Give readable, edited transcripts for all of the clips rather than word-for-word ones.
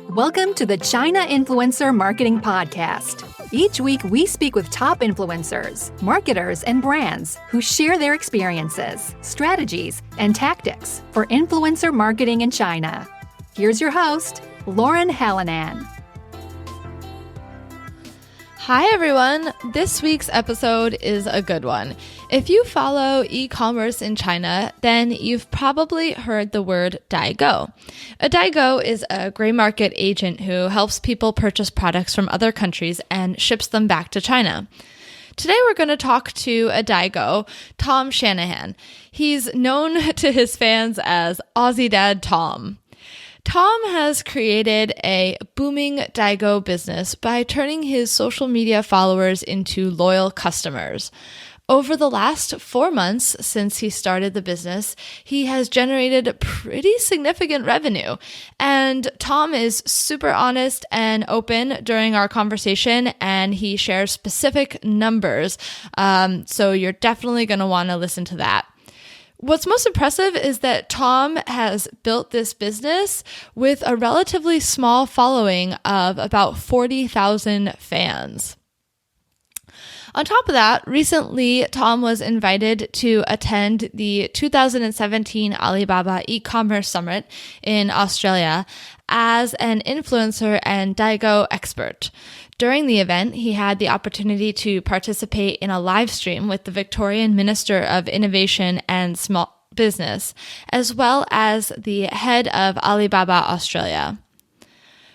Welcome to the China Influencer Marketing Podcast. Each week, we speak with top influencers, marketers, and brands who share their experiences, strategies, and tactics for influencer marketing in China. Here's your host, Lauren Hallinan. Hi, everyone. This week's episode is a good one. If you follow e-commerce in China, then you've probably heard the word Daigou. A Daigou is a gray market agent who helps people purchase products from other countries and ships them back to China. Today, we're going to talk to a Daigou, Tom Shanahan. He's known to his fans as Aussie Dad Tom. Tom has created a booming Daigou business by turning his social media followers into loyal customers. Over the last 4 months since he started the business, he has generated pretty significant revenue. And Tom is super honest and open during our conversation, and he shares specific numbers. So you're definitely going to want to listen to that. What's most impressive is that Tom has built this business with a relatively small following of about 40,000 fans. On top of that, recently, Tom was invited to attend the 2017 Alibaba e-commerce summit in Australia as an influencer and Daigou expert. During the event, he had the opportunity to participate in a live stream with the Victorian Minister of Innovation and Small Business, as well as the head of Alibaba Australia.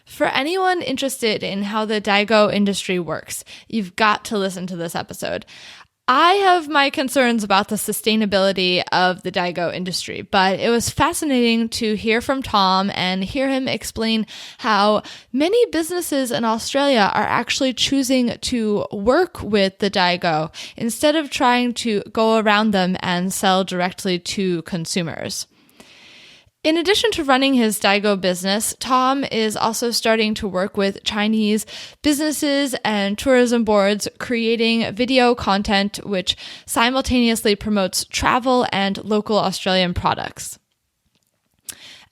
For anyone interested in how the Daigou industry works, you've got to listen to this episode. I have my concerns about the sustainability of the Daigou industry, but it was fascinating to hear from Tom and hear him explain how many businesses in Australia are actually choosing to work with the Daigou instead of trying to go around them and sell directly to consumers. In addition to running his Daigou business, Tom is also starting to work with Chinese businesses and tourism boards, creating video content which simultaneously promotes travel and local Australian products.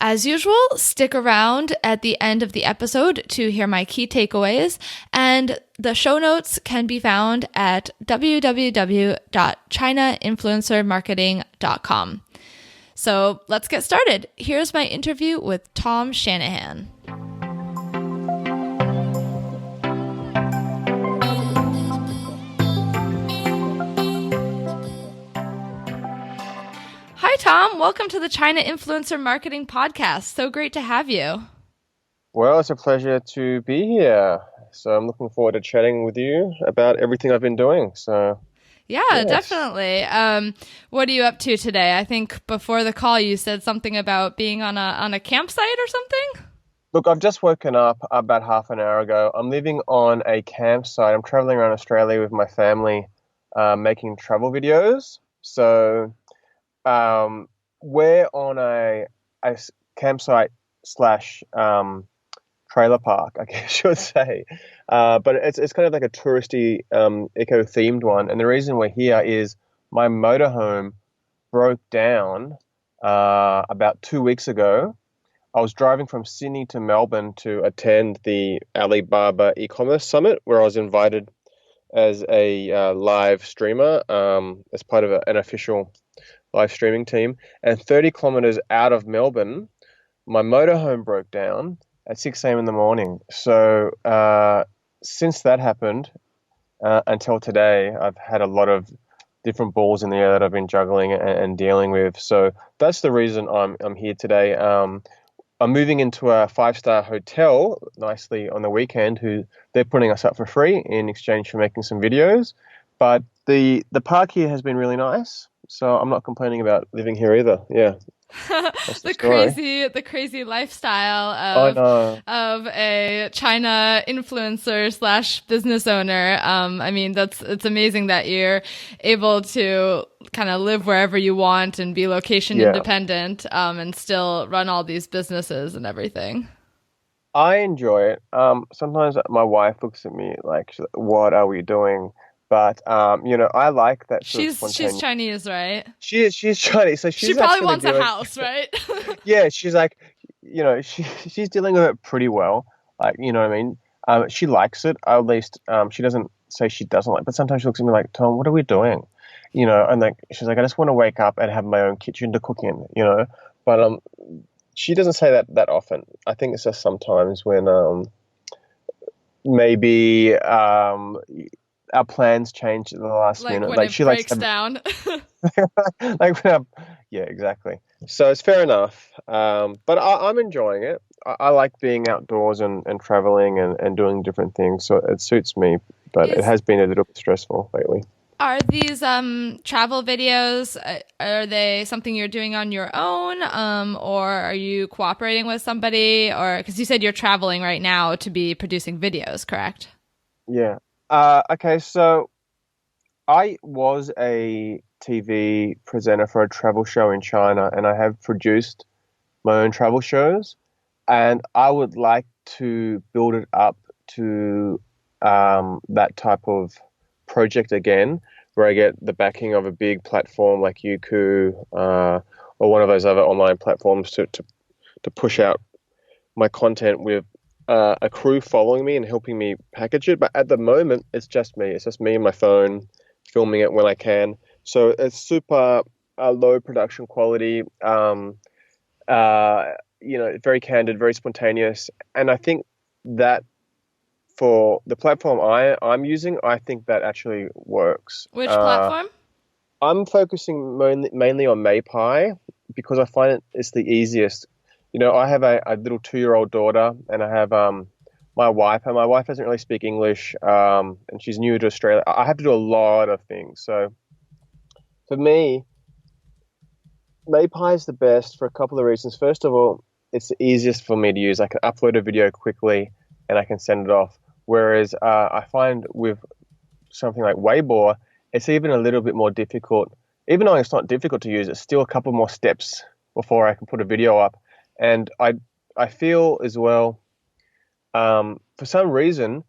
As usual, stick around at the end of the episode to hear my key takeaways, and the show notes can be found at www.chinainfluencermarketing.com. So let's get started. Here's my interview with Tom Shanahan. Hi, Tom. Welcome to the China Influencer Marketing Podcast. So great to have you. Well, it's a pleasure to be here. So I'm looking forward to chatting with you about everything I've been doing. Yeah, yes. Definitely. What are you up to today? I think before the call you said something about being on a campsite or something? Look, I've just woken up about half an hour ago. I'm living on a campsite. I'm traveling around Australia with my family, making travel videos. So we're on a campsite slash trailer park, I guess you would say. But it's kind of like a touristy, eco-themed one. And the reason we're here is my motorhome broke down about 2 weeks ago. I was driving from Sydney to Melbourne to attend the Alibaba e-commerce summit, where I was invited as a live streamer as part of an official live streaming team. And 30 kilometers out of Melbourne, my motorhome broke down at 6 a.m. in the morning. So since that happened until today, I've had a lot of different balls in the air that I've been juggling and dealing with. So that's the reason I'm here today. I'm moving into a 5-star hotel nicely on the weekend. They're putting us up for free in exchange for making some videos. But the park here has been really nice, so I'm not complaining about living here either. Yeah. the crazy lifestyle of a China influencer slash business owner. I mean, it's amazing that you're able to kind of live wherever you want and be location independent, and still run all these businesses and everything. I enjoy it. Sometimes my wife looks at me like, "What are we doing?" But I like that. She's Chinese, right? She's Chinese, so she probably wants a house, right? Yeah, she's like, she's dealing with it pretty well. Like, you know what I mean? She likes it. At least she doesn't say she doesn't like, but sometimes she looks at me like, Tom, what are we doing? And like she's like, I just want to wake up and have my own kitchen to cook in, But she doesn't say that often. I think it's just sometimes when maybe our plans change at the last minute. When Like it she likes breaks down. like yeah, exactly. So it's fair enough. But I'm enjoying it. I like being outdoors and traveling and doing different things. So it suits me, but it has been a little bit stressful lately. Are these travel videos, are they something you're doing on your own, or are you cooperating with somebody? Or because you said you're traveling right now to be producing videos, correct? Yeah. Okay, so I was a TV presenter for a travel show in China, and I have produced my own travel shows, and I would like to build it up to that type of project again, where I get the backing of a big platform like Youku or one of those other online platforms to push out my content with a crew following me and helping me package it. But at the moment, it's just me. It's just me and my phone filming it when I can. So it's super low production quality. Very candid, very spontaneous, and I think that for the platform I'm using, I think that actually works. Which platform? I'm focusing mainly on Meipai because I find it's the easiest. I have a little 2-year-old daughter, and I have my wife, and my wife doesn't really speak English, and she's new to Australia. I have to do a lot of things. So for me, Meipai is the best for a couple of reasons. First of all, it's the easiest for me to use. I can upload a video quickly and I can send it off. Whereas I find with something like Weibo, it's even a little bit more difficult. Even though it's not difficult to use, it's still a couple more steps before I can put a video up. And I feel as well, for some reason,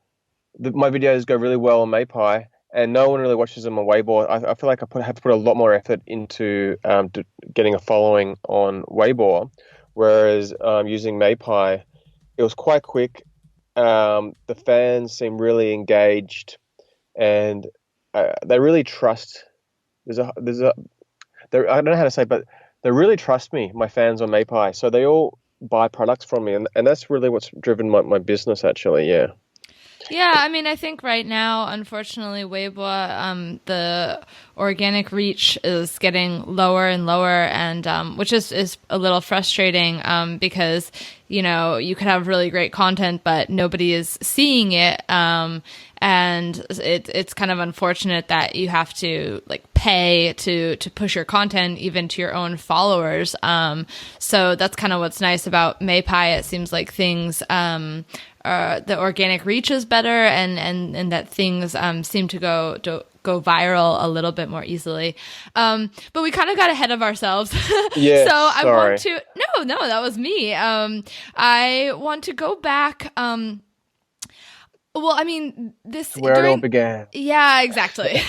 my videos go really well on Meipai, and no one really watches them on Weibo. I feel like I have to put a lot more effort into getting a following on Weibo, whereas using Meipai, it was quite quick. The fans seem really engaged, and they really trust. I don't know how to say, but they really trust me, my fans on Meipai. So they all buy products from me, and that's really what's driven my business, actually. Yeah. Yeah, I mean, I think right now, unfortunately, Weibo, the organic reach is getting lower and lower, and which is a little frustrating because, you could have really great content, but nobody is seeing it. And it's kind of unfortunate that you have to pay to push your content even to your own followers. So that's kind of what's nice about Meipai. It seems like things, the organic reach is better, and that things seem to go viral a little bit more easily. But we kind of got ahead of ourselves. Yeah. So I sorry. want to no, that was me. I want to go back. Well, I mean, Where it all began. Yeah, exactly.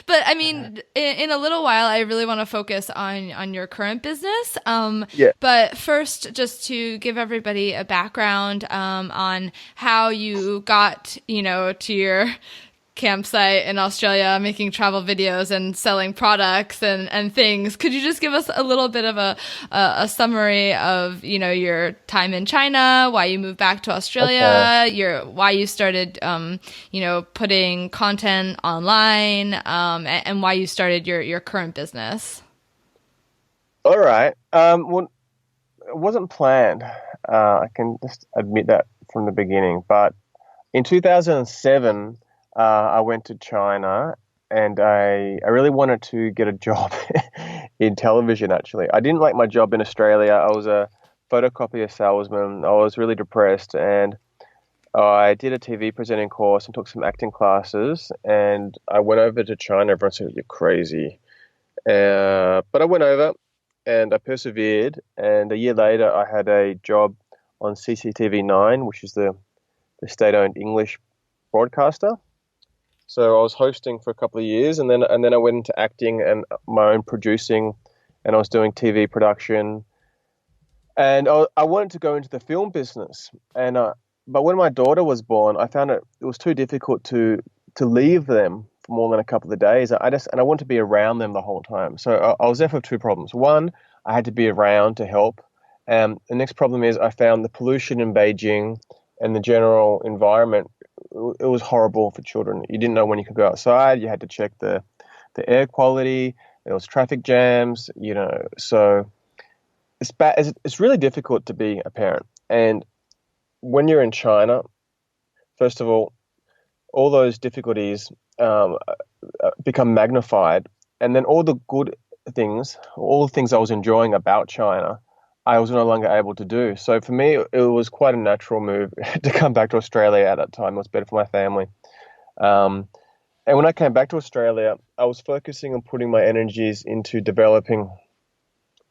But I mean, in a little while, I really want to focus on your current business. Yeah. But first, just to give everybody a background on how you got, to your campsite in Australia, making travel videos and selling products and things. Could you just give us a little bit of a summary of, your time in China, why you moved back to Australia, why you started, putting content online, and why you started your current business? All right. Well, it wasn't planned. I can just admit that from the beginning. But in 2007, I went to China, and I really wanted to get a job in television, actually. I didn't like my job in Australia. I was a photocopier salesman. I was really depressed, and I did a TV presenting course and took some acting classes, and I went over to China. Everyone said, "You're crazy." But I went over, and I persevered, and a year later, I had a job on CCTV9, which is the state-owned English broadcaster. So I was hosting for a couple of years, and then I went into acting and my own producing, and I was doing TV production. And I wanted to go into the film business, but when my daughter was born, I found it was too difficult to leave them for more than a couple of days. I wanted to be around them the whole time. So I was there for two problems. One, I had to be around to help. The next problem is I found the pollution in Beijing and the general environment. It was horrible for children. You didn't know when you could go outside. You had to check the air quality. There was traffic jams. So it's bad. It's really difficult to be a parent. And when you're in China, first of all those difficulties become magnified, and then all the good things, all the things I was enjoying about China, I was no longer able to do. So for me, it was quite a natural move to come back to Australia at that time. It was better for my family. And when I came back to Australia, I was focusing on putting my energies into developing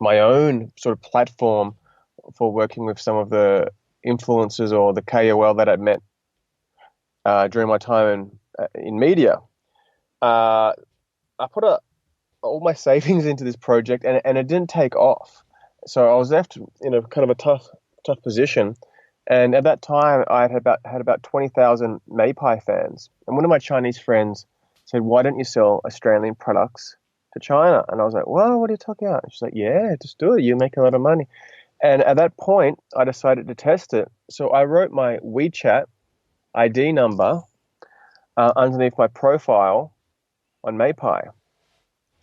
my own sort of platform for working with some of the influencers or the KOL that I'd met during my time in media. I put all my savings into this project, and it didn't take off. So I was left in a kind of a tough position. And at that time, I had about 20,000 Meipai fans. And one of my Chinese friends said, "Why don't you sell Australian products to China?" And I was like, "Well, what are you talking about?" And she's like, "Yeah, just do it. You make a lot of money." And at that point, I decided to test it. So I wrote my WeChat ID number underneath my profile on Meipai.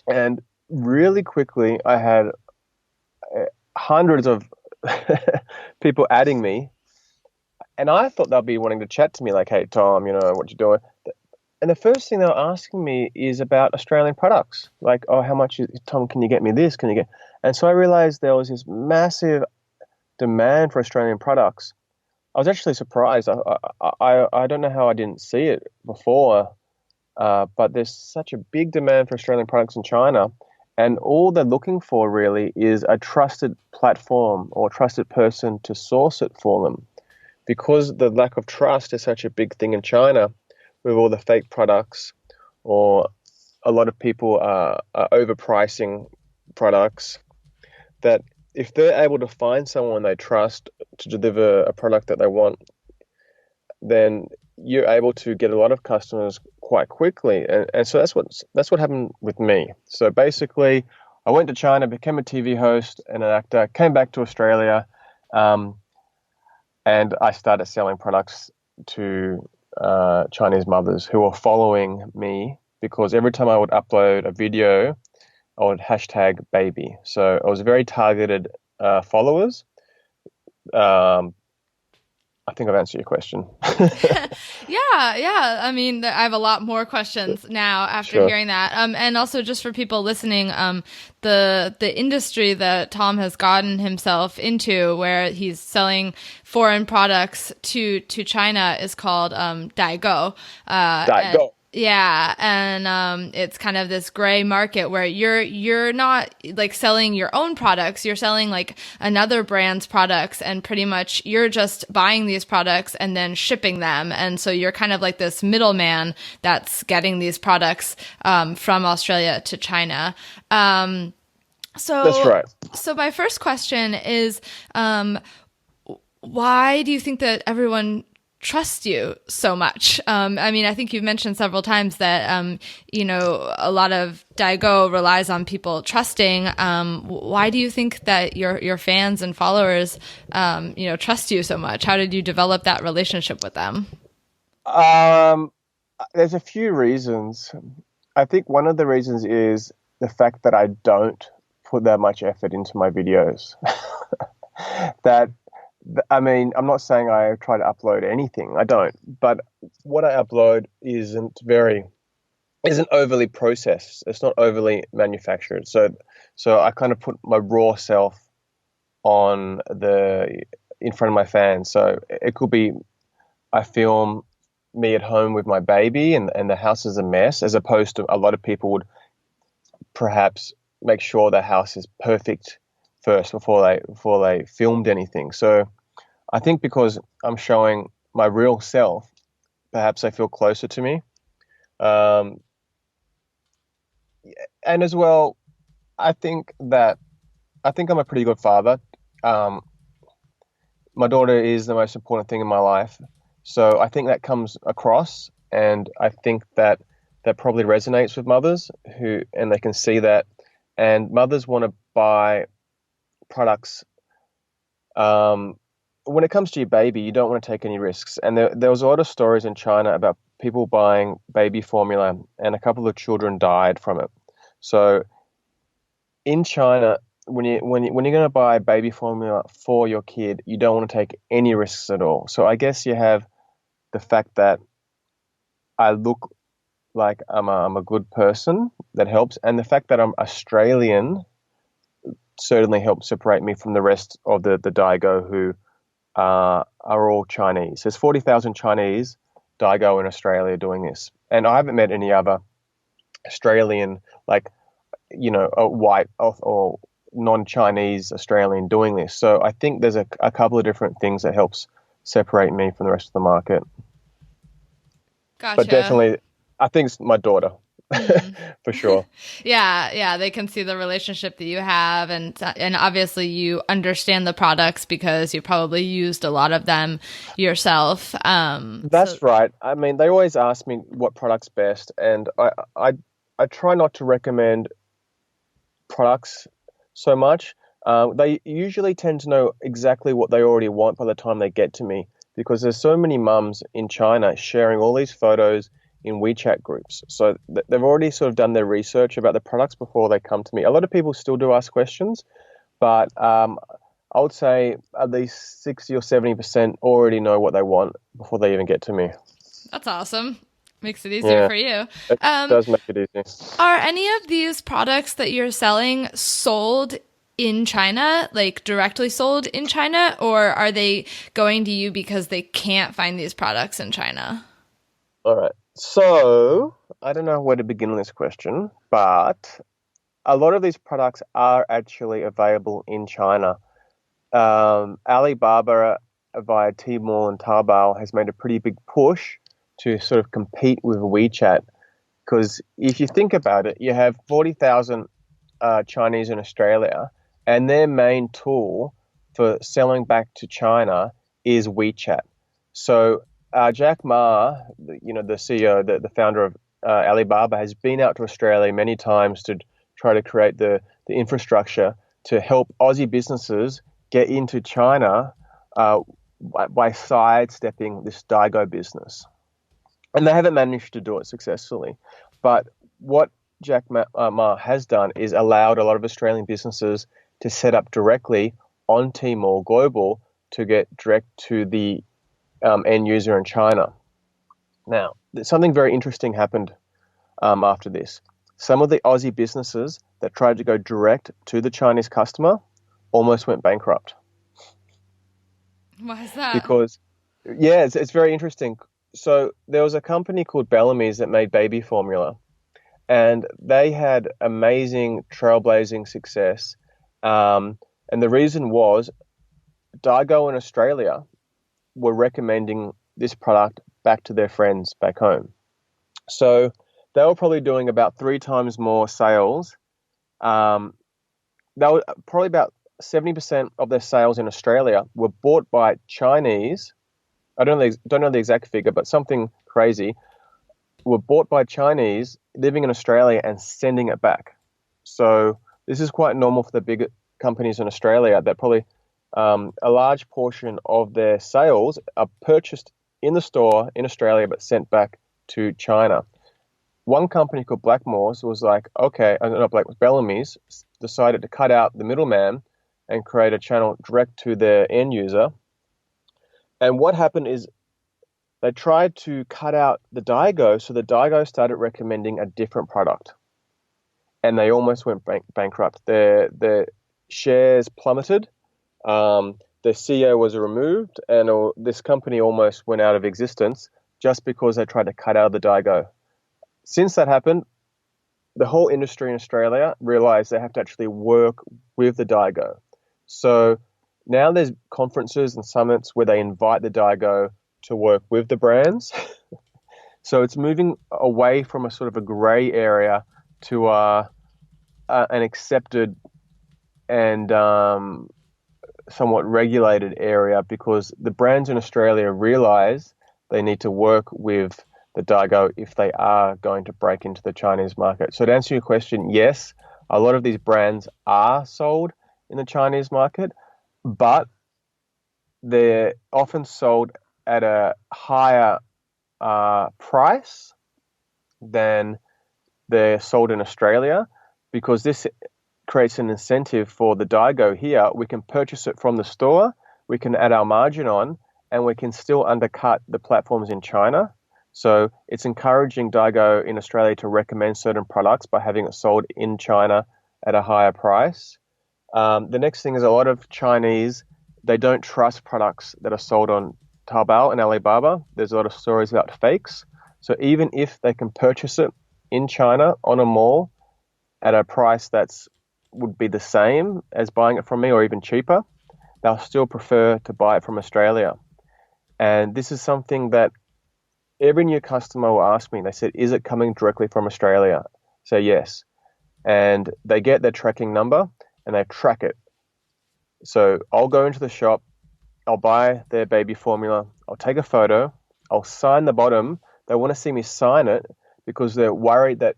And really quickly, I had hundreds of people adding me. And I thought they'll be wanting to chat to me like, "Hey, Tom, what you doing?" And the first thing they were asking me is about Australian products. Like, "Oh, how much, Tom, can you get me this? Can you get?" And so I realized there was this massive demand for Australian products. I was actually surprised. I don't know how I didn't see it before, but there's such a big demand for Australian products in China. And all they're looking for really is a trusted platform or trusted person to source it for them. Because the lack of trust is such a big thing in China with all the fake products, or a lot of people are overpricing products, that if they're able to find someone they trust to deliver a product that they want, then you're able to get a lot of customers quite quickly. And so that's what happened with me. So basically, I went to China, became a TV host and an actor, came back to Australia, and I started selling products to Chinese mothers who were following me, because every time I would upload a video, I would hashtag baby. So I was very targeted followers. I think I've answered your question. Yeah. I mean, I have a lot more questions now after hearing that. And also just for people listening, the industry that Tom has gotten himself into, where he's selling foreign products to China, is called Daigou. Daigou. And it's kind of this gray market where you're not like selling your own products, you're selling like another brand's products, and pretty much you're just buying these products and then shipping them. And so you're kind of like this middleman that's getting these products from Australia to China. So That's right. So my first question is, why do you think that everyone trust you so much? I mean, I think you've mentioned several times that, a lot of Daigou relies on people trusting. Why do you think that your fans and followers, trust you so much? How did you develop that relationship with them? There's a few reasons. I think one of the reasons is the fact that I don't put that much effort into my videos. I'm not saying I try to upload anything. I don't. But what I upload isn't overly processed. It's not overly manufactured. So I kind of put my raw self in front of my fans. So it could be I film me at home with my baby and the house is a mess, as opposed to a lot of people would perhaps make sure the house is perfect first before they filmed anything. So I think because I'm showing my real self, perhaps they feel closer to me. And as well, I think I'm a pretty good father. my daughter is the most important thing in my life. So I think that comes across, and I think that probably resonates with mothers and they can see that. And mothers want to buy products. When it comes to your baby, you don't want to take any risks. And there was a lot of stories in China about people buying baby formula, and a couple of children died from it. So in China, when you're going to buy baby formula for your kid, you don't want to take any risks at all. So I guess you have the fact that I look like I'm a good person, that helps, and the fact that I'm Australian certainly helps separate me from the rest of the Daigou who are all Chinese. There's 40,000 Chinese Daigou in Australia doing this, and I haven't met any other Australian, like, a white or non-Chinese Australian doing this. So I think there's a couple of different things that helps separate me from the rest of the market. Gotcha. But definitely, I think it's my daughter. For sure. Yeah, they can see the relationship that you have, and obviously you understand the products because you probably used a lot of them yourself. That's right. I mean, they always ask me what product's best, and I try not to recommend products so much. They usually tend to know exactly what they already want by the time they get to me, because there's so many mums in China sharing all these photos in WeChat groups. So they've already sort of done their research about the products before they come to me. A lot of people still do ask questions, but I would say at least 60 or 70% already know what they want before they even get to me. That's awesome. Makes it easier for you. It does make it easier. Are any of these products that you're selling sold in China, like directly sold in China, or are they going to you because they can't find these products in China? All right. So I don't know where to begin on this question, but a lot of these products are actually available in China. Alibaba via Tmall and Taobao has made a pretty big push to sort of compete with WeChat, because if you think about it, you have 40,000 Chinese in Australia, and their main tool for selling back to China is WeChat. So Jack Ma, the CEO, the founder of Alibaba, has been out to Australia many times to try to create the infrastructure to help Aussie businesses get into China by sidestepping this Daigou business. And they haven't managed to do it successfully. But what Jack Ma has done is allowed a lot of Australian businesses to set up directly on Tmall Global to get direct to the end user in China. Now, something very interesting happened after this. Some of the Aussie businesses that tried to go direct to the Chinese customer almost went bankrupt. Why is that? Because, yeah, it's very interesting. So there was a company called Bellamy's that made baby formula, and they had amazing trailblazing success. And the reason was Daigou in Australia were recommending this product back to their friends back home. So they were probably doing about 3 times more sales. They were probably about 70% of their sales in Australia were bought by Chinese. I don't know the exact figure, but something crazy, were bought by Chinese living in Australia and sending it back. So this is quite normal for the big companies in Australia, that probably a large portion of their sales are purchased in the store in Australia but sent back to China. One company called Blackmores was like, Bellamy's decided to cut out the middleman and create a channel direct to their end user. And what happened is they tried to cut out the Daigou, so the Daigou started recommending a different product, and they almost went bankrupt. Their shares plummeted. The CEO was removed, and this company almost went out of existence just because they tried to cut out the Daigou. Since that happened, the whole industry in Australia realized they have to actually work with the Daigou. So now there's conferences and summits where they invite the Daigou to work with the brands. So it's moving away from a sort of a gray area to an accepted and somewhat regulated area because the brands in Australia realize they need to work with the Daigou if they are going to break into the Chinese market. So to answer your question, yes, a lot of these brands are sold in the Chinese market, but they're often sold at a higher price than they're sold in Australia, because this creates an incentive for the Daigou here. We can purchase it from the store, we can add our margin on, and we can still undercut the platforms in China. So it's encouraging Daigou in Australia to recommend certain products by having it sold in China at a higher price. The next thing is a lot of Chinese, they don't trust products that are sold on Taobao and Alibaba. There's a lot of stories about fakes. So even if they can purchase it in China on a mall at a price that's would be the same as buying it from me or even cheaper, they'll still prefer to buy it from Australia. And this is something that every new customer will ask me. They said, is it coming directly from Australia? So yes. And they get their tracking number and they track it. So I'll go into the shop, I'll buy their baby formula, I'll take a photo, I'll sign the bottom. They want to see me sign it because they're worried that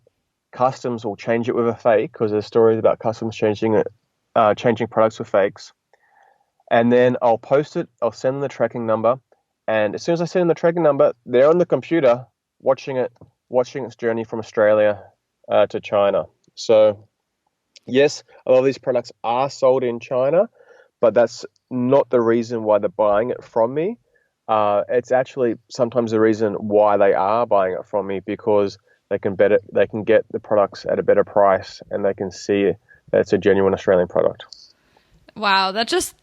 customs will change it with a fake, because there's stories about customs changing products with fakes. And then I'll post it, I'll send them the tracking number, and as soon as I send them the tracking number, they're on the computer watching its journey from Australia to China. So yes, a lot of these products are sold in China, but that's not the reason why they're buying it from me. It's actually sometimes the reason why they are buying it from me, because they can get the products at a better price, and they can see that it's a genuine Australian product. Wow, that just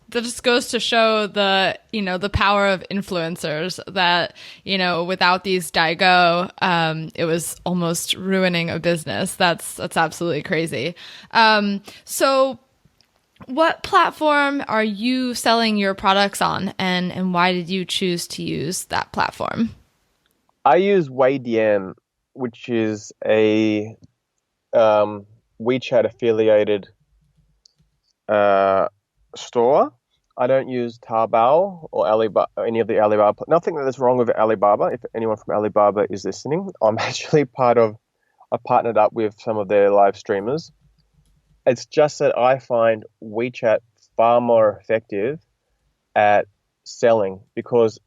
goes to show the power of influencers, that without these Daigou, it was almost ruining a business. That's absolutely crazy. So what platform are you selling your products on, and why did you choose to use that platform? I use Weidian, which is a WeChat affiliated store. I don't use Taobao or Alibaba, any of the Alibaba. Nothing that is wrong with Alibaba. If anyone from Alibaba is listening, I'm actually I partnered up with some of their live streamers. It's just that I find WeChat far more effective at selling, because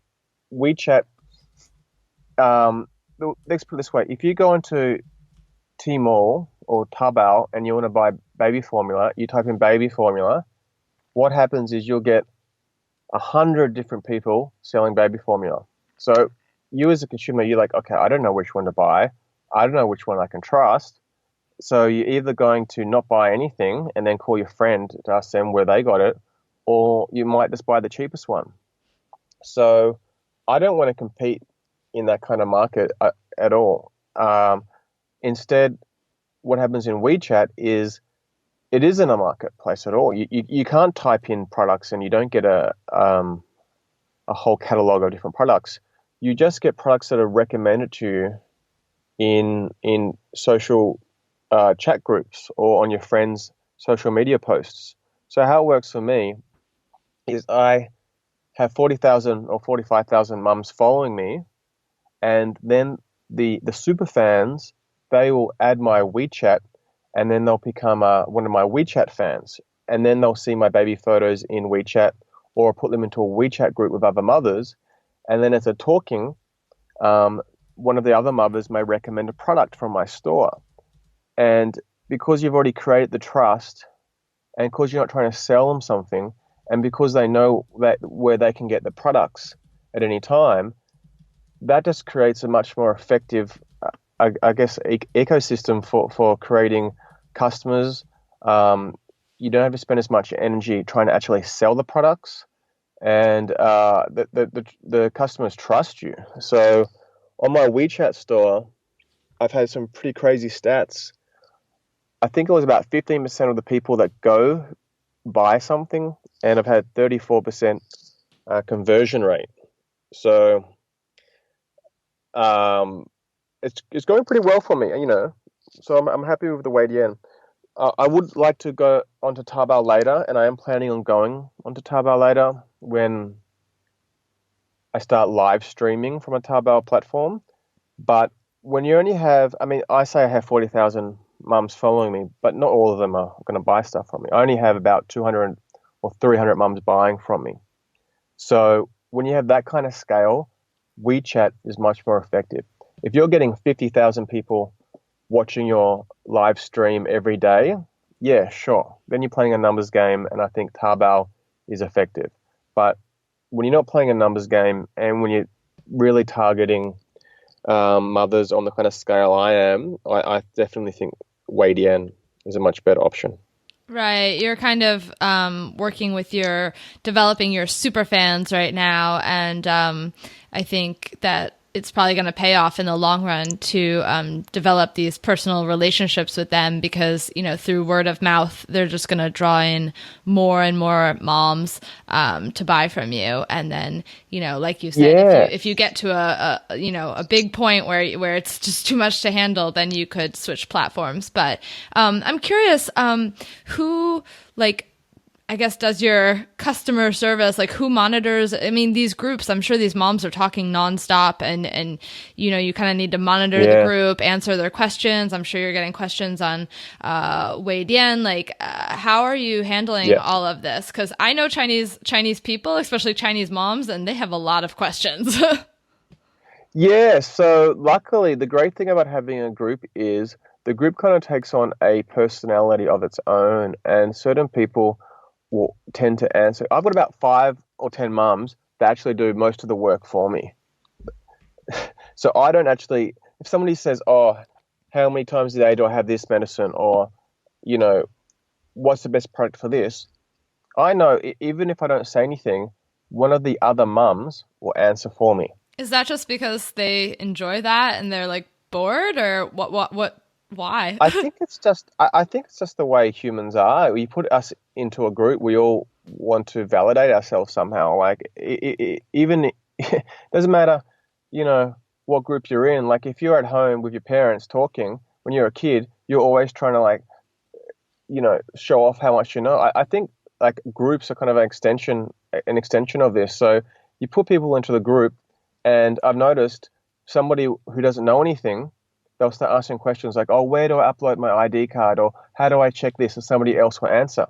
WeChat, let's put it this way, if you go into Tmall or Taobao and you want to buy baby formula, you type in baby formula, what happens is you'll get 100 different people selling baby formula. So you as a consumer, you're like, okay, I don't know which one to buy. I don't know which one I can trust. So you're either going to not buy anything and then call your friend to ask them where they got it, or you might just buy the cheapest one. So I don't want to compete in that kind of market at all. Instead, what happens in WeChat is it isn't a marketplace at all. You can't type in products and you don't get a whole catalog of different products. You just get products that are recommended to you in social chat groups or on your friends' social media posts. So how it works for me is I have 40,000 or 45,000 mums following me, and then the super fans, they will add my WeChat, and then they'll become one of my WeChat fans, and then they'll see my baby photos in WeChat, or put them into a WeChat group with other mothers, and then as they're talking, one of the other mothers may recommend a product from my store. And because you've already created the trust, and because you're not trying to sell them something, and because they know that where they can get the products at any time, that just creates a much more effective, I guess, ecosystem for creating customers. You don't have to spend as much energy trying to actually sell the products, and the customers trust you. So on my WeChat store, I've had some pretty crazy stats. I think it was about 15% of the people that go buy something, and I've had 34% conversion rate. So it's going pretty well for me, So I'm happy with the Weidian. I would like to go onto Taobao later, and I am planning on going onto Taobao later when I start live streaming from a Taobao platform. But when you only have, I mean, I say I have 40,000 mums following me, but not all of them are going to buy stuff from me. I only have about 200 or 300 mums buying from me. So when you have that kind of scale, WeChat is much more effective. If you're getting 50,000 people watching your live stream every day, yeah, sure. Then you're playing a numbers game, and I think Taobao is effective. But when you're not playing a numbers game and when you're really targeting mothers on the kind of scale I am, I definitely think Weidian is a much better option. Right. You're kind of working with developing your super fans right now. And I think that it's probably going to pay off in the long run to develop these personal relationships with them because, through word of mouth, they're just going to draw in more and more moms to buy from you. And then, like you said, if you get to a big point where it's just too much to handle, then you could switch platforms. But I'm curious, who I guess does your customer service, who monitors, these groups, I'm sure these moms are talking nonstop and you kind of need to monitor the group, answer their questions. I'm sure you're getting questions on Weidian. How are you handling all of this? Because I know Chinese people, especially Chinese moms, and they have a lot of questions. Yeah, so luckily the great thing about having a group is the group kind of takes on a personality of its own, and certain people will tend to answer. I've got about 5 or 10 mums that actually do most of the work for me. So I don't actually, if somebody says, oh, how many times a day do I have this medicine? Or, what's the best product for this? I know even if I don't say anything, one of the other mums will answer for me. Is that just because they enjoy that and they're bored, or what? Why? I think it's just the way humans are. You put us into a group, we all want to validate ourselves somehow. Even it doesn't matter, what group you're in. If you're at home with your parents talking when you're a kid, you're always trying to show off how much you know. I think groups are kind of an extension of this. So you put people into the group, and I've noticed somebody who doesn't know anything, they'll start asking questions like, oh, where do I upload my ID card? Or how do I check this? And somebody else will answer.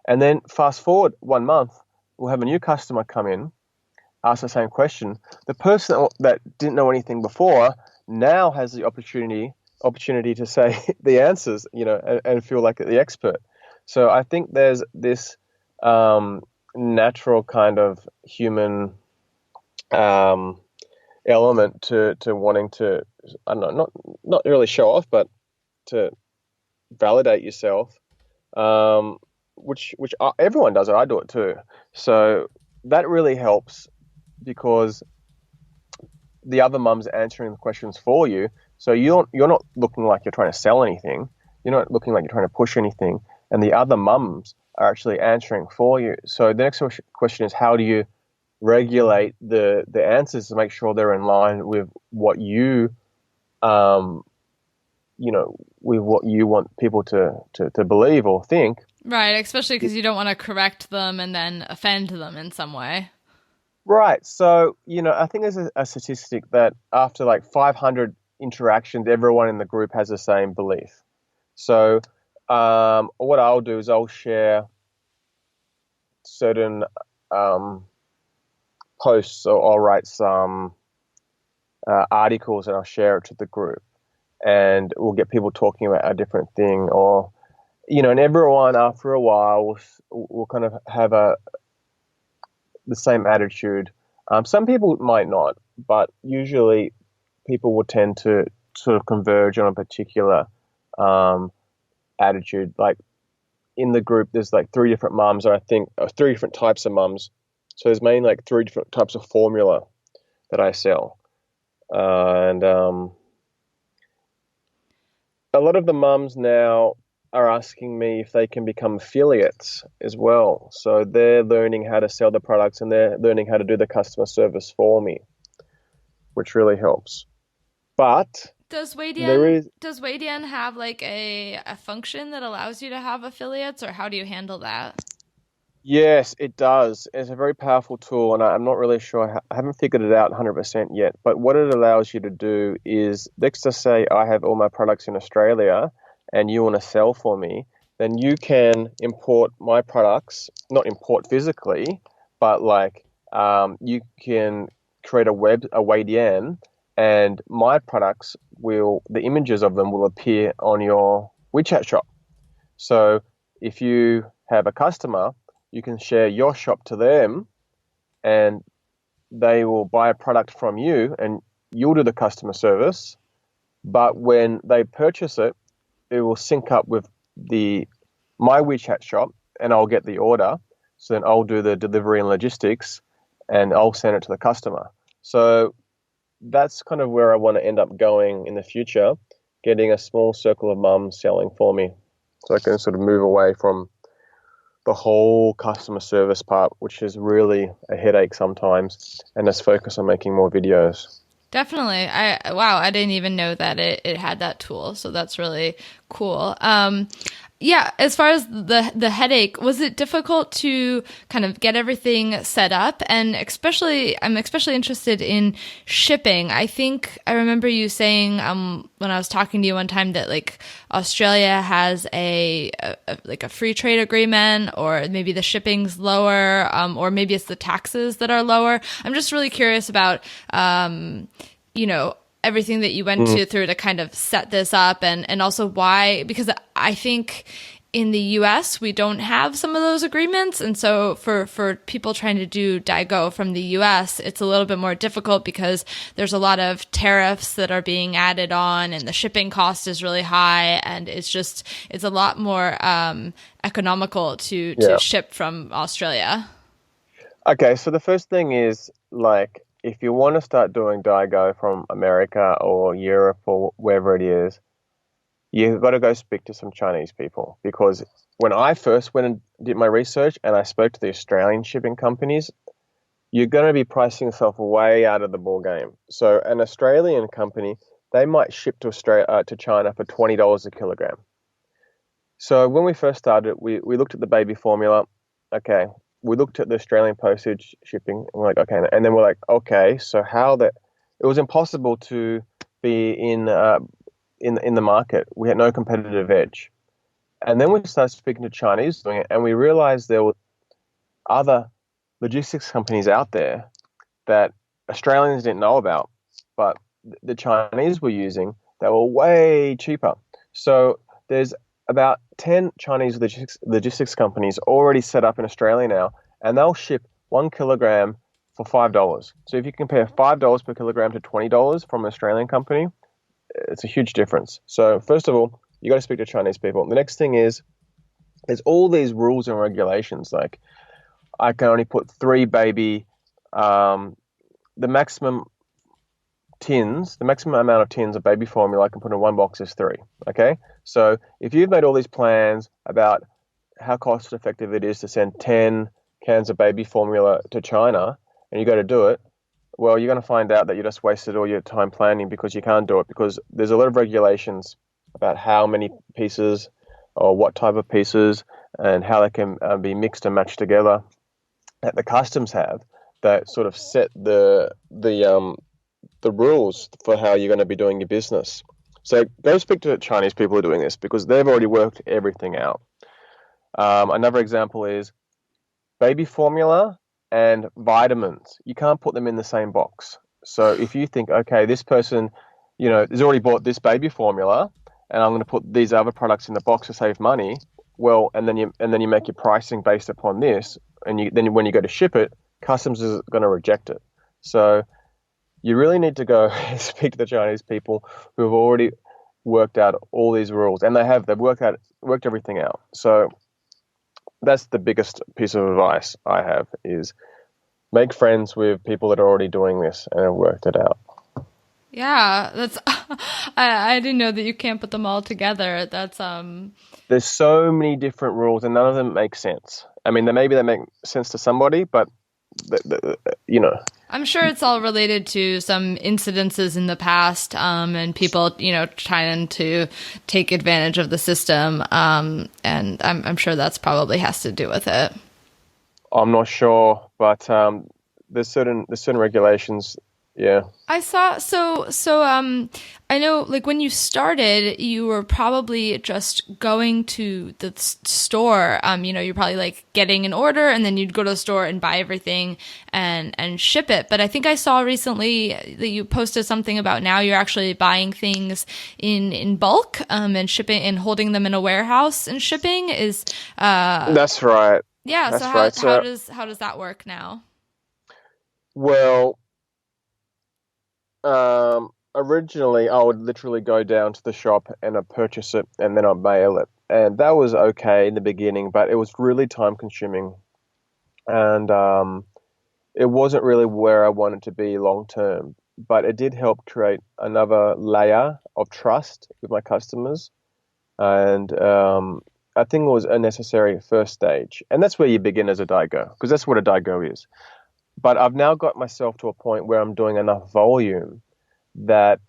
And then fast forward 1 month, we'll have a new customer come in, ask the same question. The person that didn't know anything before now has the opportunity to say the answers, and feel like the expert. So I think there's this natural kind of human element to wanting to, I don't know, not really show off, but to validate yourself, which everyone does it. I do it too. So that really helps because the other mum's answering the questions for you. So you're not looking like you're trying to sell anything. You're not looking like you're trying to push anything. And the other mums are actually answering for you. So the next question is, how do you regulate the answers to make sure they're in line with what you with what you want people to believe or think. Right, especially because you don't want to correct them and then offend them in some way. Right. So, I think there's a statistic that after 500 interactions, everyone in the group has the same belief. So what I'll do is I'll share certain posts, or I'll write some articles and I'll share it to the group, and we'll get people talking about a different thing, or and everyone after a while will kind of have the same attitude. Some people might not, but usually people will tend to sort of converge on a particular attitude. In the group, there's 3 different mums, or I think 3 different types of mums. So there's mainly 3 different types of formula that I sell. And a lot of the mums now are asking me if they can become affiliates as well. So they're learning how to sell the products, and they're learning how to do the customer service for me, which really helps. But Does There is. Weidian have like a function that allows you to have affiliates, or how do you handle that? Yes, it does. It's a very powerful tool, and I'm not really sure. I haven't figured it out 100% yet. But what it allows you to do is, let's just say I have all my products in Australia, and you want to sell for me, then you can import my products, not import physically, but like you can create a WADN, and my products the images of them will appear on your WeChat shop. So if you have a customer, you can share your shop to them, and they will buy a product from you, and you'll do the customer service. But when they purchase it, it will sync up with my WeChat shop, and I'll get the order. So then I'll do the delivery and logistics, and I'll send it to the customer. So that's kind of where I want to end up going in the future, getting a small circle of mums selling for me, so I can sort of move away from the whole customer service part, which is really a headache sometimes, and let's focus on making more videos. Definitely. I didn't even know that it had that tool. So that's really cool. Yeah, as far as the headache, was it difficult to kind of get everything set up? And I'm especially interested in shipping. I think I remember you saying when I was talking to you one time that like Australia has a free trade agreement, or maybe the shipping's lower, or maybe it's the taxes that are lower. I'm just really curious about everything that you went through to kind of set this up, and also why, because I think in the US we don't have some of those agreements, and so for people trying to do Daigou from the US, it's a little bit more difficult because there's a lot of tariffs that are being added on, and the shipping cost is really high, and it's a lot more economical to ship from Australia. Okay, so the first thing is, like, if you want to start doing Daigou from America or Europe or wherever it is, you've got to go speak to some Chinese people. Because when I first went and did my research and I spoke to the Australian shipping companies, you're going to be pricing yourself way out of the ball game. So an Australian company, they might ship to China for $20 a kilogram. So when we first started, we looked at the baby formula. Okay, we looked at the Australian postage shipping, and we're like, okay, and then we're like, okay, so it was impossible to be in the market. We had no competitive edge. And then we started speaking to Chinese doing it, and we realized there were other logistics companies out there that Australians didn't know about, but the Chinese were using that were way cheaper. So there's about 10 Chinese logistics companies already set up in Australia now, and they'll ship 1 kilogram for $5. So if you compare $5 per kilogram to $20 from an Australian company, it's a huge difference. So first of all, you got to speak to Chinese people. The next thing is, there's all these rules and regulations. Like, I can only put 3 baby, the maximum amount of tins of baby formula I can put in one box is 3. Okay, so if you've made all these plans about how cost effective it is to send 10 cans of baby formula to China, and you got to do it, well, you're going to find out that you just wasted all your time planning, because you can't do it, because there's a lot of regulations about how many pieces or what type of pieces and how they can be mixed and matched together that the customs have, that sort of set the rules for how you're going to be doing your business. So go speak to Chinese people who are doing this, because they've already worked everything out. Another example is baby formula and vitamins. You can't put them in the same box. So if you think, okay, this person, has already bought this baby formula, and I'm going to put these other products in the box to save money, well, and then you make your pricing based upon this, and then when you go to ship it, customs is going to reject it. So you really need to go speak to the Chinese people who have already worked out all these rules, and they've worked everything out. So that's the biggest piece of advice I have, is make friends with people that are already doing this and have worked it out. Yeah, that's I didn't know that you can't put them all together. That's There's so many different rules, and none of them make sense. I mean, maybe they make sense to somebody, but you know. I'm sure it's all related to some incidences in the past, and people, trying to take advantage of the system. And I'm sure that's probably has to do with it. I'm not sure, but there's certain regulations. Yeah. I saw I know like when you started, you were probably just going to the store. You're probably like getting an order and then you'd go to the store and buy everything and ship it. But I think I saw recently that you posted something about now you're actually buying things in bulk and shipping and holding them in a warehouse and shipping is That's right. Yeah, That's so right. how does that work now? Well, originally I would literally go down to the shop and I'd purchase it and then I'd mail it. And that was okay in the beginning, but it was really time consuming. And it wasn't really where I wanted to be long term. But it did help create another layer of trust with my customers. And I think it was a necessary first stage. And that's where you begin as a Daigou, because that's what a Daigou is. But I've now got myself to a point where I'm doing enough volume that